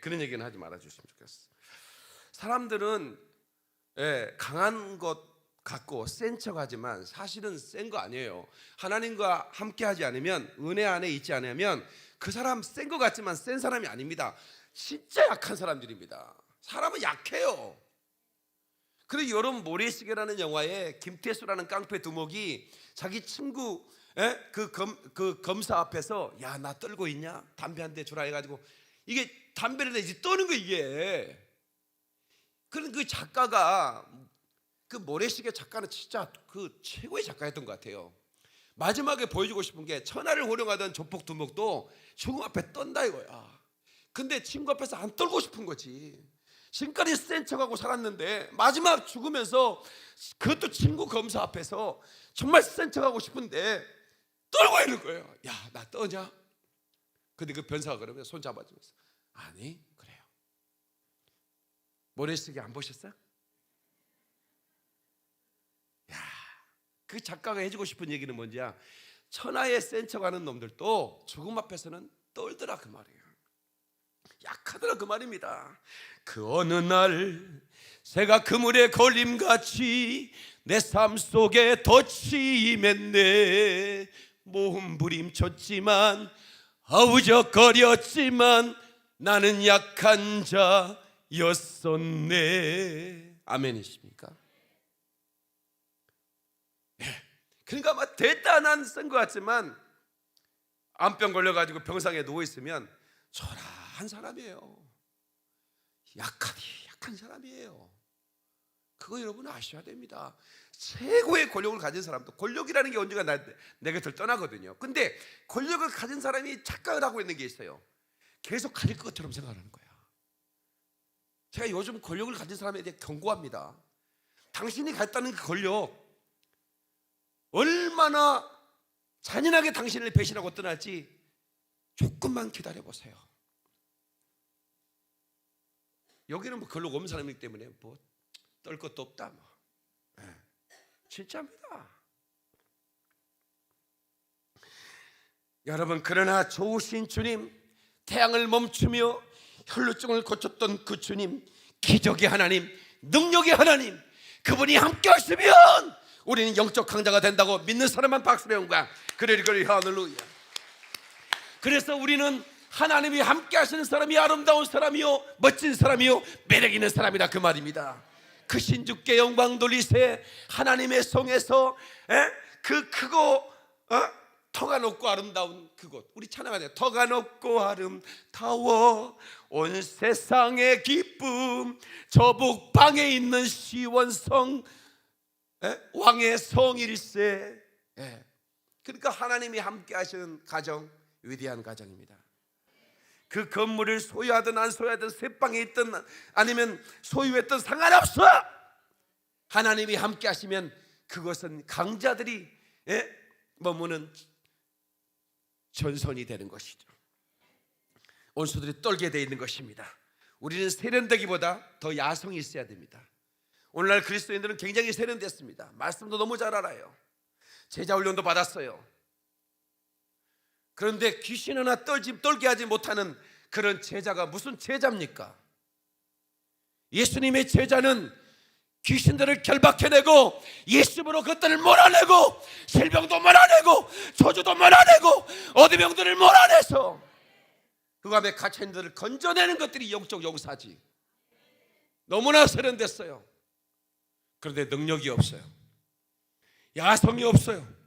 그런 얘기는 하지 말아주시면 좋겠어. 사람들은 강한 것 같고 센 척하지만 사실은 센 거 아니에요. 하나님과 함께하지 않으면, 은혜 안에 있지 않으면 그 사람 센 거 같지만 센 사람이 아닙니다. 진짜 약한 사람들입니다. 사람은 약해요. 그래서 여러분, 모래시계라는 영화에 김태수라는 깡패 두목이 자기 친구 그 검사 앞에서 야, 나 떨고 있냐? 담배 한 대 주라 해가지고 이게 담배를 내지 떠는 거 이게. 그런 그 작가가, 그 모래시계 작가는 진짜 그 최고의 작가였던 것 같아요. 마지막에 보여주고 싶은 게 천하를 호령하던 조폭 두목도 죽음 앞에 떤다 이거야. 근데 친구 앞에서 안 떨고 싶은 거지. 지금까지 센 척하고 살았는데 마지막 죽으면서 그것도 친구 검사 앞에서 정말 센 척하고 싶은데 떨고 있는 거예요. 야, 나 떠냐? 근데 그 변사가 그러면 손 잡아주면서 아니, 그래요. 모래시계 안 보셨어요? 야, 그 작가가 해주고 싶은 얘기는 뭔지야? 천하에 센 척하는 놈들도 죽음 앞에서는 떨더라 그 말이에요. 약하더라 그 말입니다. 그 어느 날 새가 그물에 걸림같이 내 삶 속에 덫이 임했네. 몸부림쳤지만 아우적거렸지만 나는 약한 자였었네. 아멘이십니까? 그러니까 막 대단한 쓴 것 같지만 암병 걸려가지고 병상에 누워있으면 초라한 사람이에요. 약한 사람이에요. 그거 여러분 아셔야 됩니다. 최고의 권력을 가진 사람도, 권력이라는 게 언젠가 내 곁을 떠나거든요. 근데 권력을 가진 사람이 착각을 하고 있는 게 있어요. 계속 가질 것처럼 생각하는 거야. 제가 요즘 권력을 가진 사람에 대해 경고합니다. 당신이 갖다는 그 권력 얼마나 잔인하게 당신을 배신하고 떠날지 조금만 기다려보세요. 여기는 뭐 권력 없는 사람이기 때문에 뭐 떨 것도 없다 뭐. 진짜입니다. 여러분, 그러나 좋으신 주님, 태양을 멈추며 혈루증을 고쳤던 그 주님, 기적의 하나님, 능력의 하나님, 그분이 함께 하시면 우리는 영적 강자가 된다고 믿는 사람만 박수를 한 거야. 그래 할렐루야. 그래서 우리는 하나님이 함께 하시는 사람이 아름다운 사람이요, 멋진 사람이요, 매력 있는 사람이다 그 말입니다. 그 신주께 영광 돌리세. 하나님의 성에서 그 크고 터가 높고 아름다운 그곳, 우리 찬양하자. 터가 높고 아름다워 온 세상의 기쁨, 저 북방에 있는 시원성 왕의 성일세. 그러니까 하나님이 함께 하시는 가정, 위대한 가정입니다. 그 건물을 소유하든 안 소유하든, 새방에 있든 아니면 소유했든 상관없어. 하나님이 함께 하시면 그것은 강자들이 머무는 전선이 되는 것이죠. 원수들이 떨게 되어 있는 것입니다. 우리는 세련되기보다 더 야성이 있어야 됩니다. 오늘날 그리스도인들은 굉장히 세련됐습니다. 말씀도 너무 잘 알아요. 제자 훈련도 받았어요. 그런데 귀신 하나 떨게 하지 못하는 그런 제자가 무슨 제자입니까? 예수님의 제자는 귀신들을 결박해내고 예수님으로 그것들을 몰아내고, 질병도 몰아내고, 저주도 몰아내고, 어디병들을 몰아내서 그 감에 갇혀있는 들을 건져내는 것들이 영적 용사지. 너무나 세련됐어요. 그런데 능력이 없어요. 야성이 없어요.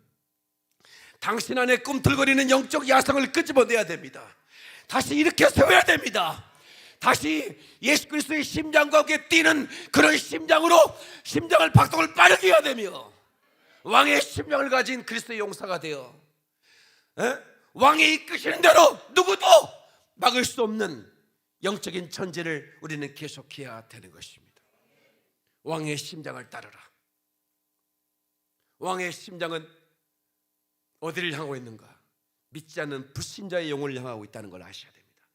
당신 안에 꿈틀거리는 영적 야성을 끄집어내야 됩니다. 다시 일으켜 세워야 됩니다. 다시 예수 그리스도의 심장과 함께 뛰는 그런 심장으로 심장을 박동을 빠르게 해야 되며, 왕의 심장을 가진 그리스도의 용사가 되어 왕이 이끄시는 대로 누구도 막을 수 없는 영적인 천재를 우리는 계속해야 되는 것입니다. 왕의 심장을 따르라. 왕의 심장은 어디를 향하고 있는가? 믿지 않는 불신자의 영혼을 향하고 있다는 걸 아셔야 됩니다.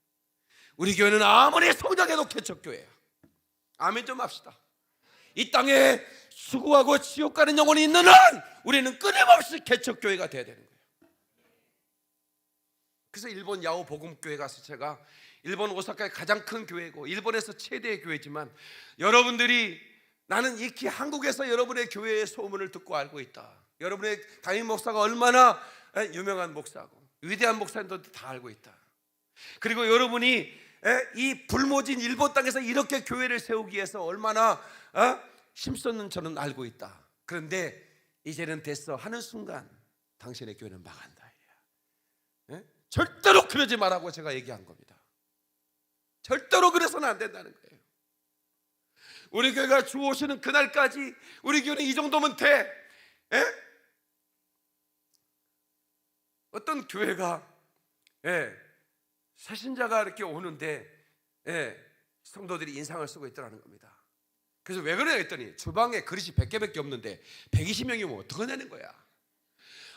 우리 교회는 아무리 성장해도 개척교회야. 아멘 좀 합시다. 이 땅에 수고하고 지옥 가는 영혼이 있는 한 우리는 끊임없이 개척교회가 돼야 되는 거예요. 그래서 일본 야오 복음교회 가서 제가 일본 오사카의 가장 큰 교회고 일본에서 최대의 교회지만 여러분들이 나는 익히 한국에서 여러분의 교회의 소문을 듣고 알고 있다. 여러분의 담임 목사가 얼마나 유명한 목사고 위대한 목사님들도 다 알고 있다. 그리고 여러분이 이 불모진 일본 땅에서 이렇게 교회를 세우기 위해서 얼마나 힘썼는 저는 알고 있다. 그런데 이제는 됐어 하는 순간 당신의 교회는 망한다. 절대로 그러지 말라고 제가 얘기한 겁니다. 절대로 그래서는 안 된다는 거예요. 우리 교회가 주 오시는 그날까지 우리 교회는 이 정도면 돼. 어떤 교회가 새신자가 이렇게 오는데 성도들이 인상을 쓰고 있더라는 겁니다. 그래서 왜 그래요 했더니 주방에 그릇이 100개밖에 없는데 120명이면 어떡하냐는 거야.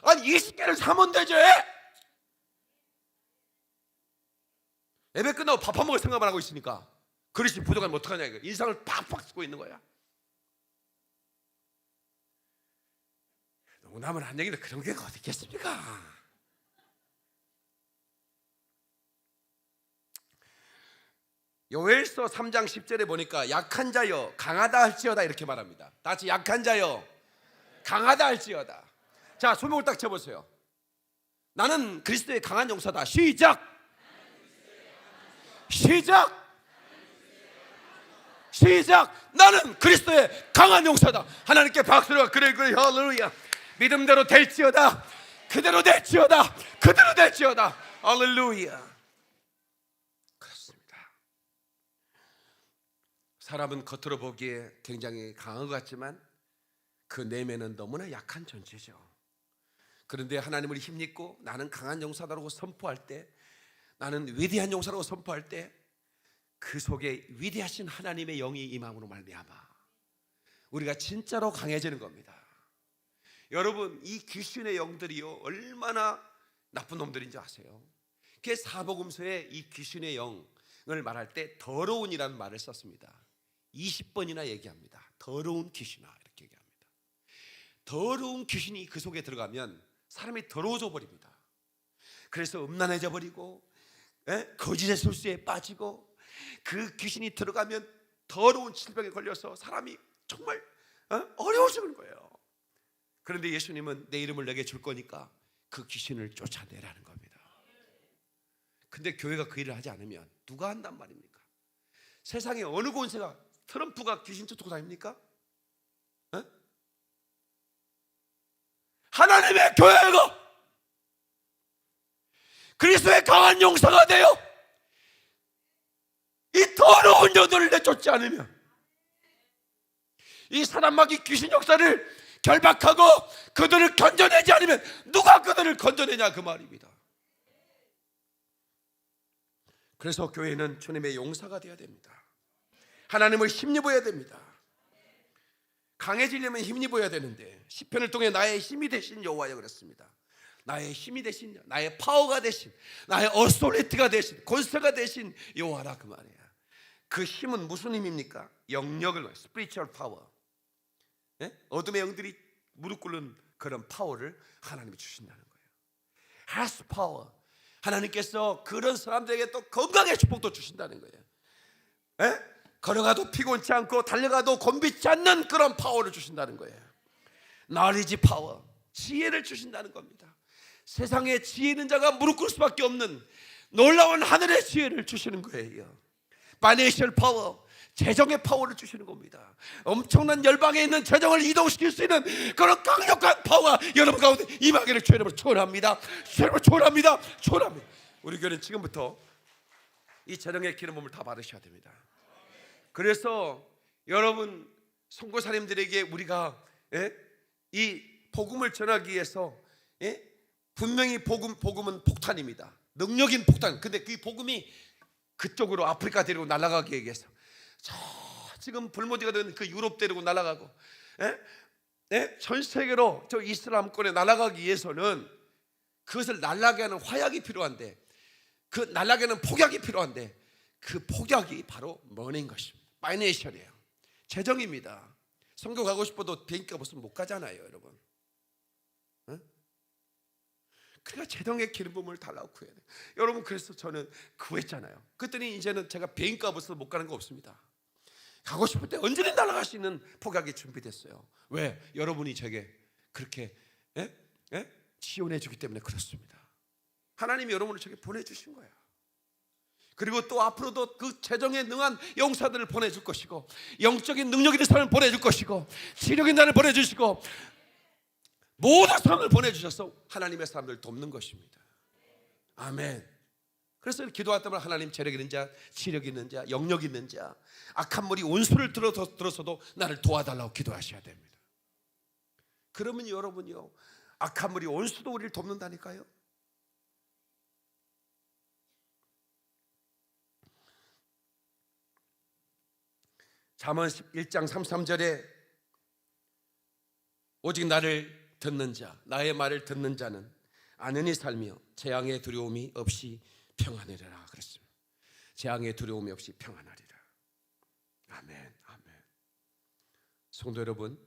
아니 20개를 사면 되지. 예배 끝나고 밥 한 먹을 생각만 하고 있으니까 그릇이 부족하면 어떡하냐 이거. 인상을 팍팍 쓰고 있는 거야. 농담을 한 얘기는 그런 게 어디 있겠습니까? 요엘서 3장 10절에 보니까 약한 자여 강하다 할지어다 이렇게 말합니다. 다 같이 약한 자여 강하다 할지어다. 자, 소명을 딱 쳐보세요. 나는 그리스도의 강한 용사다. 시작. 나는 그리스도의 강한 용사다. 하나님께 박수를. 그래 할렐루야. 믿음대로 될지어다. 그대로 될지어다. 할렐루야. 사람은 겉으로 보기에 굉장히 강한 것 같지만 그 내면은 너무나 약한 존재죠. 그런데 하나님을 힘입고 나는 강한 용사다라고 선포할 때, 나는 위대한 용사라고 선포할 때 그 속에 위대하신 하나님의 영이 임함으로 말미암아 우리가 진짜로 강해지는 겁니다. 여러분, 이 귀신의 영들이요 얼마나 나쁜 놈들인지 아세요? 그 사복음서에 이 귀신의 영을 말할 때 더러운이라는 말을 썼습니다. 20번이나 얘기합니다. 더러운 귀신아 이렇게 얘기합니다. 더러운 귀신이 그 속에 들어가면 사람이 더러워져 버립니다. 그래서 음란해져 버리고 거짓의 술수에 빠지고 그 귀신이 들어가면 더러운 질병에 걸려서 사람이 정말 어려워지는 거예요. 그런데 예수님은 내 이름을 내게 줄 거니까 그 귀신을 쫓아내라는 겁니다. 근데 교회가 그 일을 하지 않으면 누가 한단 말입니까? 세상에 어느 권세가 트럼프가 귀신 쫓고 다닙니까? 하나님의 교회가 그리스도의 강한 용사가 되어 이 더러운 영들을 내쫓지 않으면, 이 사람마귀 귀신 역사를 결박하고 그들을 건져내지 않으면 누가 그들을 건져내냐 그 말입니다. 그래서 교회는 주님의 용사가 되어야 됩니다. 하나님을 힘입어야 됩니다. 강해지려면 힘입어야 되는데 시편을 통해 나의 힘이 되신 여호와여 그랬습니다. 나의 힘이 되신, 나의 파워가 되신, 나의 어소리티가 되신, 권세가 되신 여호와라 그 말이에요. 그 힘은 무슨 힘입니까? 영역을, 스피리추얼 파워. 어둠의 영들이 무릎 꿇는 그런 파워를 하나님이 주신다는 거예요. 하스 파워. 하나님께서 그런 사람들에게 또 건강의 축복도 주신다는 거예요. 걸어가도 피곤치 않고 달려가도 곤비치 않는 그런 파워를 주신다는 거예요. knowledge 파워, 지혜를 주신다는 겁니다. 세상에 지혜 있는 자가 무릎 꿇을 수밖에 없는 놀라운 하늘의 지혜를 주시는 거예요. financial 파워, 재정의 파워를 주시는 겁니다. 엄청난 열방에 있는 재정을 이동시킬 수 있는 그런 강력한 파워가 여러분 가운데 임하기를 주의 이름으로 축원합니다. 축원합니다. 우리 교회는 지금부터 이 재정의 기름 부음을 다 받으셔야 됩니다. 그래서 여러분 선교사님들에게 우리가 이 복음을 전하기 위해서 분명히 복음은 폭탄입니다. 능력인 폭탄. 근데 그 복음이 그쪽으로 아프리카 데리고 날아가기 위해서 지금 불모지가 된 그 유럽 데리고 날아가고 전 세계로 저 이슬람권에 날아가기 위해서는 그것을 날아가게 하는 화약이 필요한데, 그 날아가게 하는 폭약이 필요한데, 그 폭약이 바로 머니인 것입니다. 파이낸셜이에요. 재정입니다. 선교 가고 싶어도 비행기가 없으면 못 가잖아요, 여러분. 그러니까 재정의 기름 부음을 달라고 구해야 돼요. 여러분, 그래서 저는 구했잖아요. 그랬더니 이제는 제가 비행기가 없어서 못 가는 거 없습니다. 가고 싶을 때 언제든 날아갈 수 있는 폭약이 준비됐어요. 왜? 여러분이 제게 그렇게 지원해 주기 때문에 그렇습니다. 하나님이 여러분을 제게 보내주신 거예요. 그리고 또 앞으로도 그 재정에 능한 용사들을 보내줄 것이고, 영적인 능력 있는 사람을 보내줄 것이고, 지력 있는 사람을 보내주시고, 모든 사람을 보내주셔서 하나님의 사람들을 돕는 것입니다. 아멘. 그래서 기도할 때마다 하나님, 재력 있는 자, 지력 있는 자, 영역 있는 자, 악한 물이 온수를 들어서도 나를 도와달라고 기도하셔야 됩니다. 그러면 여러분요, 악한 물이 온수도 우리를 돕는다니까요. 잠언 1장 33절에 오직 나를 듣는 자, 나의 말을 듣는 자는 안연히 살며 재앙의 두려움이 없이 평안하리라 그랬습니다. 재앙의 두려움이 없이 평안하리라. 아멘, 아멘. 성도 여러분,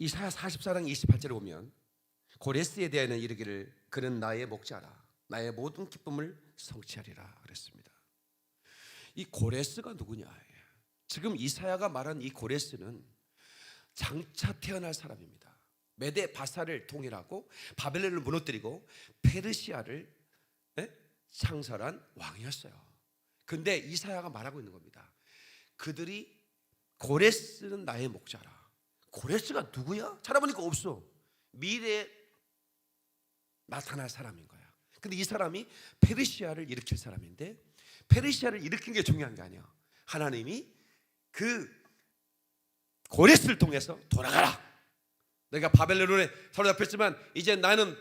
이사야 44장 28절에 보면 고레스에 대하여는 이르기를 그는 나의 목자라, 나의 모든 기쁨을 성취하리라 그랬습니다. 이 고레스가 누구냐? 지금 이사야가 말한 이 고레스는 장차 태어날 사람입니다. 메데 바사를 통일하고 바벨론을 무너뜨리고 페르시아를 창설한 왕이었어요. 근데 이사야가 말하고 있는 겁니다. 그들이 고레스는 나의 목자라. 고레스가 누구야? 찾아보니까 없어. 미래에 나타날 사람인 거야. 근데 이 사람이 페르시아를 일으킬 사람인데, 페르시아를 일으킨 게 중요한 게 아니야. 하나님이 그 고레스를 통해서 돌아가라. 내가 바벨론에 사로잡혔지만 이제 나는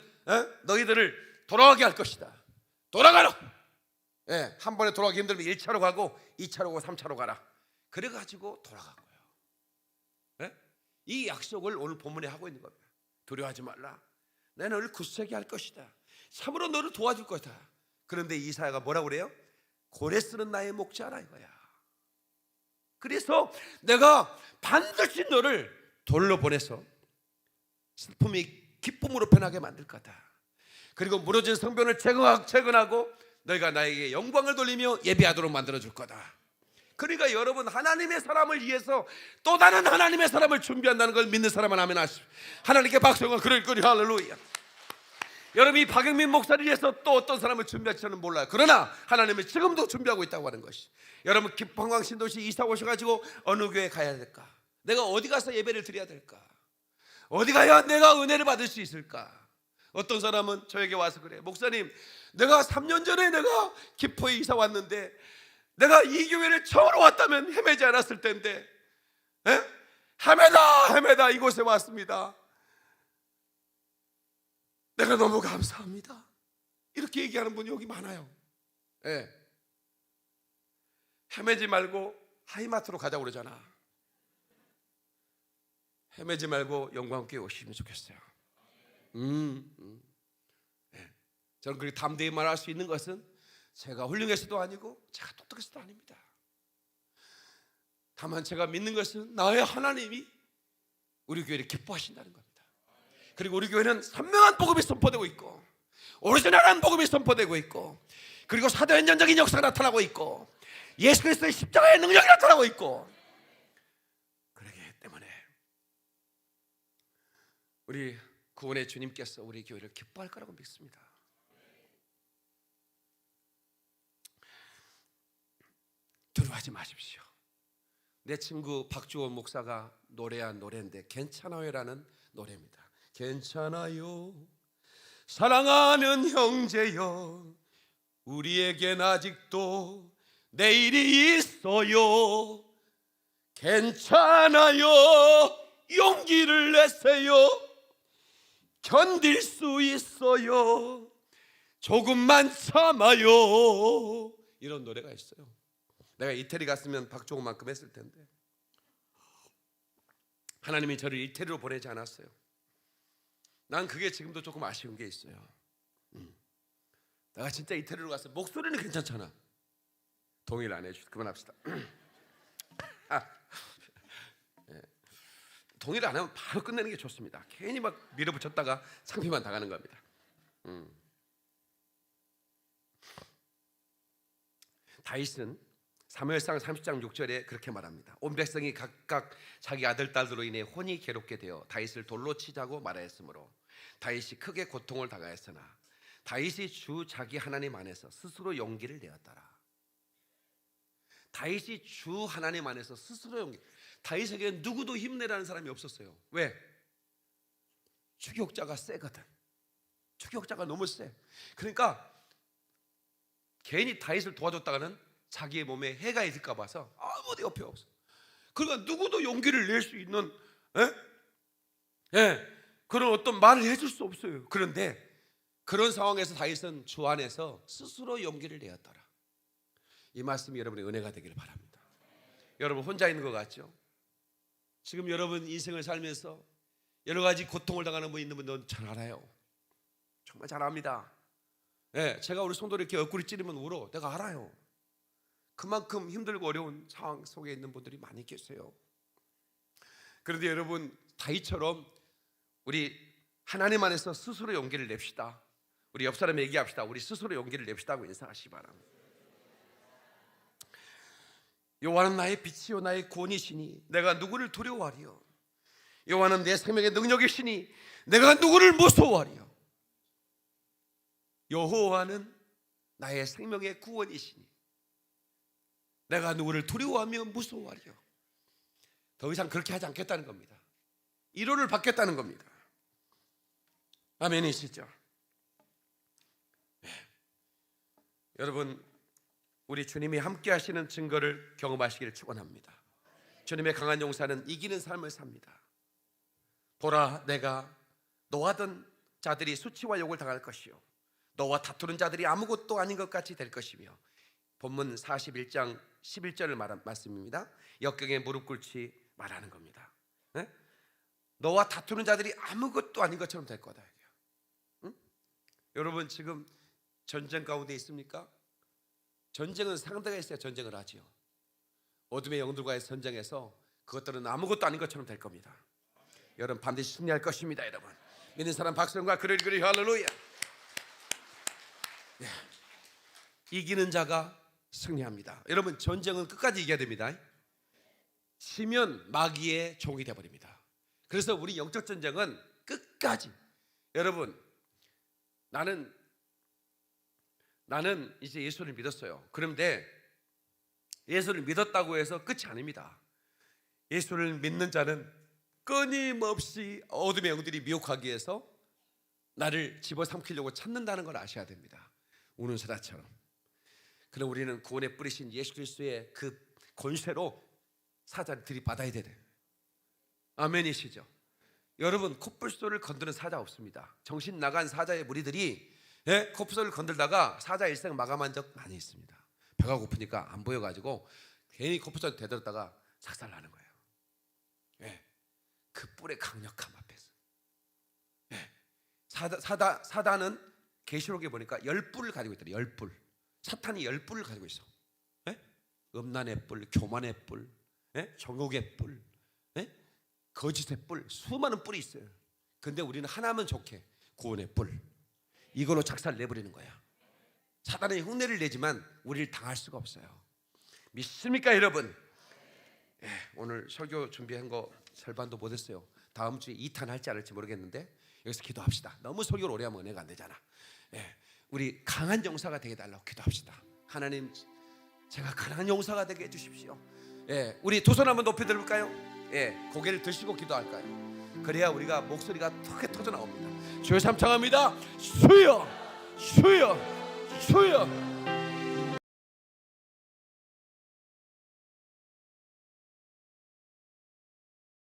너희들을 돌아가게 할 것이다. 돌아가라. 한 번에 돌아가기 힘들면 1차로 가고 2차로 가고 3차로 가라. 그래가지고 돌아간 거예요. 이 약속을 오늘 본문에 하고 있는 겁니다. 두려워하지 말라. 내가 너를 굳세게 할 것이다. 참으로 너를 도와줄 것이다. 그런데 이사야가 뭐라고 그래요? 고레스는 나의 목자라 이거야. 그래서 내가 반드시 너를 돌로 보내서 슬픔이 기쁨으로 변하게 만들 거다. 그리고 무너진 성벽을 재건하고 너희가 나에게 영광을 돌리며 예배하도록 만들어줄 거다. 그러니까 여러분, 하나님의 사람을 위해서 또 다른 하나님의 사람을 준비한다는 걸 믿는 사람은 아멘 하십시오. 하나님께 박수가 그럴 거리. 할렐루야. 여러분이 박영민 목사를 위해서 또 어떤 사람을 준비할지는 몰라요. 그러나 하나님은 지금도 준비하고 있다고 하는 것이. 여러분, 김포항 신도시 이사 오셔가지고 어느 교회 가야 될까? 내가 어디 가서 예배를 드려야 될까? 어디 가야 내가 은혜를 받을 수 있을까? 어떤 사람은 저에게 와서 그래. 목사님, 내가 3년 전에 내가 김포에 이사 왔는데 내가 이 교회를 처음으로 왔다면 헤매지 않았을 텐데 헤매다 이곳에 왔습니다. 내가 너무 감사합니다. 이렇게 얘기하는 분이 여기 많아요. 헤매지 말고 하이마트로 가자고 그러잖아. 헤매지 말고 영광교회 오시면 좋겠어요. 저는 그렇게 담대히 말할 수 있는 것은 제가 훌륭해서도 아니고 제가 똑똑해서도 아닙니다. 다만 제가 믿는 것은 나의 하나님이 우리 교회를 기뻐하신다는 겁니다. 그리고 우리 교회는 선명한 복음이 선포되고 있고 오리지널한 복음이 선포되고 있고, 그리고 사도행전적인 역사가 나타나고 있고 예수 그리스도의 십자가의 능력이 나타나고 있고, 그렇기 때문에 우리 구원의 주님께서 우리 교회를 기뻐할 거라고 믿습니다. 두려워하지 마십시오. 내 친구 박주원 목사가 노래한 노래인데 괜찮아요라는 노래입니다. 괜찮아요 사랑하는 형제여, 우리에겐 아직도 내일이 있어요. 괜찮아요 용기를 내세요. 견딜 수 있어요. 조금만 참아요. 이런 노래가 있어요. 내가 이태리 갔으면 박종호만큼 했을 텐데. 하나님이 저를 이태리로 보내지 않았어요. 난 그게 지금도 조금 아쉬운 게 있어요. 내가 진짜 이태리로 갔어. 목소리는 괜찮잖아. 동의를 안 해주셔서 그만합시다. 동의를 안 하면 바로 끝내는 게 좋습니다. 괜히 막 밀어붙였다가 창피만 당하는 겁니다. 다윗은 사무엘상 30장 6절에 그렇게 말합니다. 온 백성이 각각 자기 아들 딸들로 인해 혼이 괴롭게 되어 다윗을 돌로 치자고 말하였으므로 다윗이 크게 고통을 당하였으나 다윗이 주 자기 하나님 안에서 스스로 용기를 내었더라. 다윗이 주 하나님 안에서 스스로 용기. 다윗에게 누구도 힘내라는 사람이 없었어요. 왜? 추격자가 세거든. 추격자가 너무 세. 그러니까 괜히 다윗을 도와줬다가는 자기의 몸에 해가 있을까 봐서 아무도 옆에 없어. 그러니까 누구도 용기를 낼 수 있는 그런 어떤 말을 해줄 수 없어요. 그런데 그런 상황에서 다윗은 주 안에서 스스로 용기를 내었더라. 이 말씀이 여러분의 은혜가 되기를 바랍니다. 여러분 혼자 있는 것 같죠? 지금 여러분 인생을 살면서 여러 가지 고통을 당하는 분 있는 분들은 잘 알아요. 정말 잘 압니다. 제가 우리 성도를 이렇게 옆구리 찌르면 울어. 내가 알아요. 그만큼 힘들고 어려운 상황 속에 있는 분들이 많이 계세요. 그런데 여러분 다윗처럼 우리 하나님 안에서 스스로 용기를 냅시다. 우리 옆 사람에 얘기합시다. 우리 스스로 용기를 냅시다고 인사하시기 바랍니다. 여호와는 나의 빛이요 나의 구원이시니 내가 누구를 두려워하리요. 여호와는 내 생명의 능력이시니 내가 누구를 무서워하리요. 여호와는 나의 생명의 구원이시니 내가 누구를 두려워하며 무서워하리요. 더 이상 그렇게 하지 않겠다는 겁니다. 1호를 받겠다는 겁니다. 아멘이시죠? 여러분 우리 주님이 함께 하시는 증거를 경험하시기를 축원합니다. 주님의 강한 용사는 이기는 삶을 삽니다. 보라 내가 노하던 자들이 수치와 욕을 당할 것이요 너와 다투는 자들이 아무것도 아닌 것 같이 될 것이며 본문 41장 11절을 말한 말씀입니다. 역경에 무릎 꿇지 말하는 겁니다. 너와 다투는 자들이 아무것도 아닌 것처럼 될 거다. 여러분 지금 전쟁 가운데 있습니까? 전쟁은 상대가 있어야 전쟁을 하지요. 어둠의 영들과의 전쟁에서 그것들은 아무것도 아닌 것처럼 될 겁니다. 여러분 반드시 승리할 것입니다. 여러분 믿는 사람 박수과 그러리 할렐루야. 이기는 자가 승리합니다. 여러분 전쟁은 끝까지 이겨야 됩니다. 지면 마귀의 종이 되어버립니다. 그래서 우리 영적 전쟁은 끝까지. 여러분 나는 이제 예수를 믿었어요. 그런데 예수를 믿었다고 해서 끝이 아닙니다. 예수를 믿는 자는 끊임없이 어둠의 영들이 미혹하기 위해서 나를 집어삼키려고 찾는다는 걸 아셔야 됩니다. 우는 사자처럼. 그럼 우리는 구원에 뿌리신 예수 그리스도의 그 권세로 사자를 들이받아야 되네. 아멘이시죠? 여러분 코뿔소를 건드는 사자 없습니다. 정신 나간 사자의 무리들이 코뿔소를 건들다가 사자 일생 마감한 적 많이 있습니다. 배가 고프니까 안 보여가지고 괜히 코뿔소를 대들었다가 삭살나는 거예요. 그 뿔의 강력함 앞에서. 사단은 계시록에 보니까 10뿔을 가지고 있더래. 10뿔. 사탄이 10뿔을 가지고 있어. 음란의 뿔, 교만의 뿔, 정욕의 뿔, 거짓의 뿔, 수많은 뿔이 있어요. 근데 우리는 하나면 좋게 구원의 뿔, 이걸로 작살 내버리는 거야. 사단의 흉내를 내지만 우리를 당할 수가 없어요. 믿습니까 여러분? 오늘 설교 준비한 거 절반도 못했어요. 다음 주에 2탄 할지 안 할지 모르겠는데 여기서 기도합시다. 너무 설교를 오래 하면 은혜가 안 되잖아. 우리 강한 용사가 되게 달라고 기도합시다. 하나님 제가 강한 용사가 되게 해주십시오. 우리 두 손 한번 높이 들을까요? 고개를 드시고 기도할까요? 그래야 우리가 목소리가 크게 터져 나옵니다. 주여 삼창합니다. 주여 주여 주여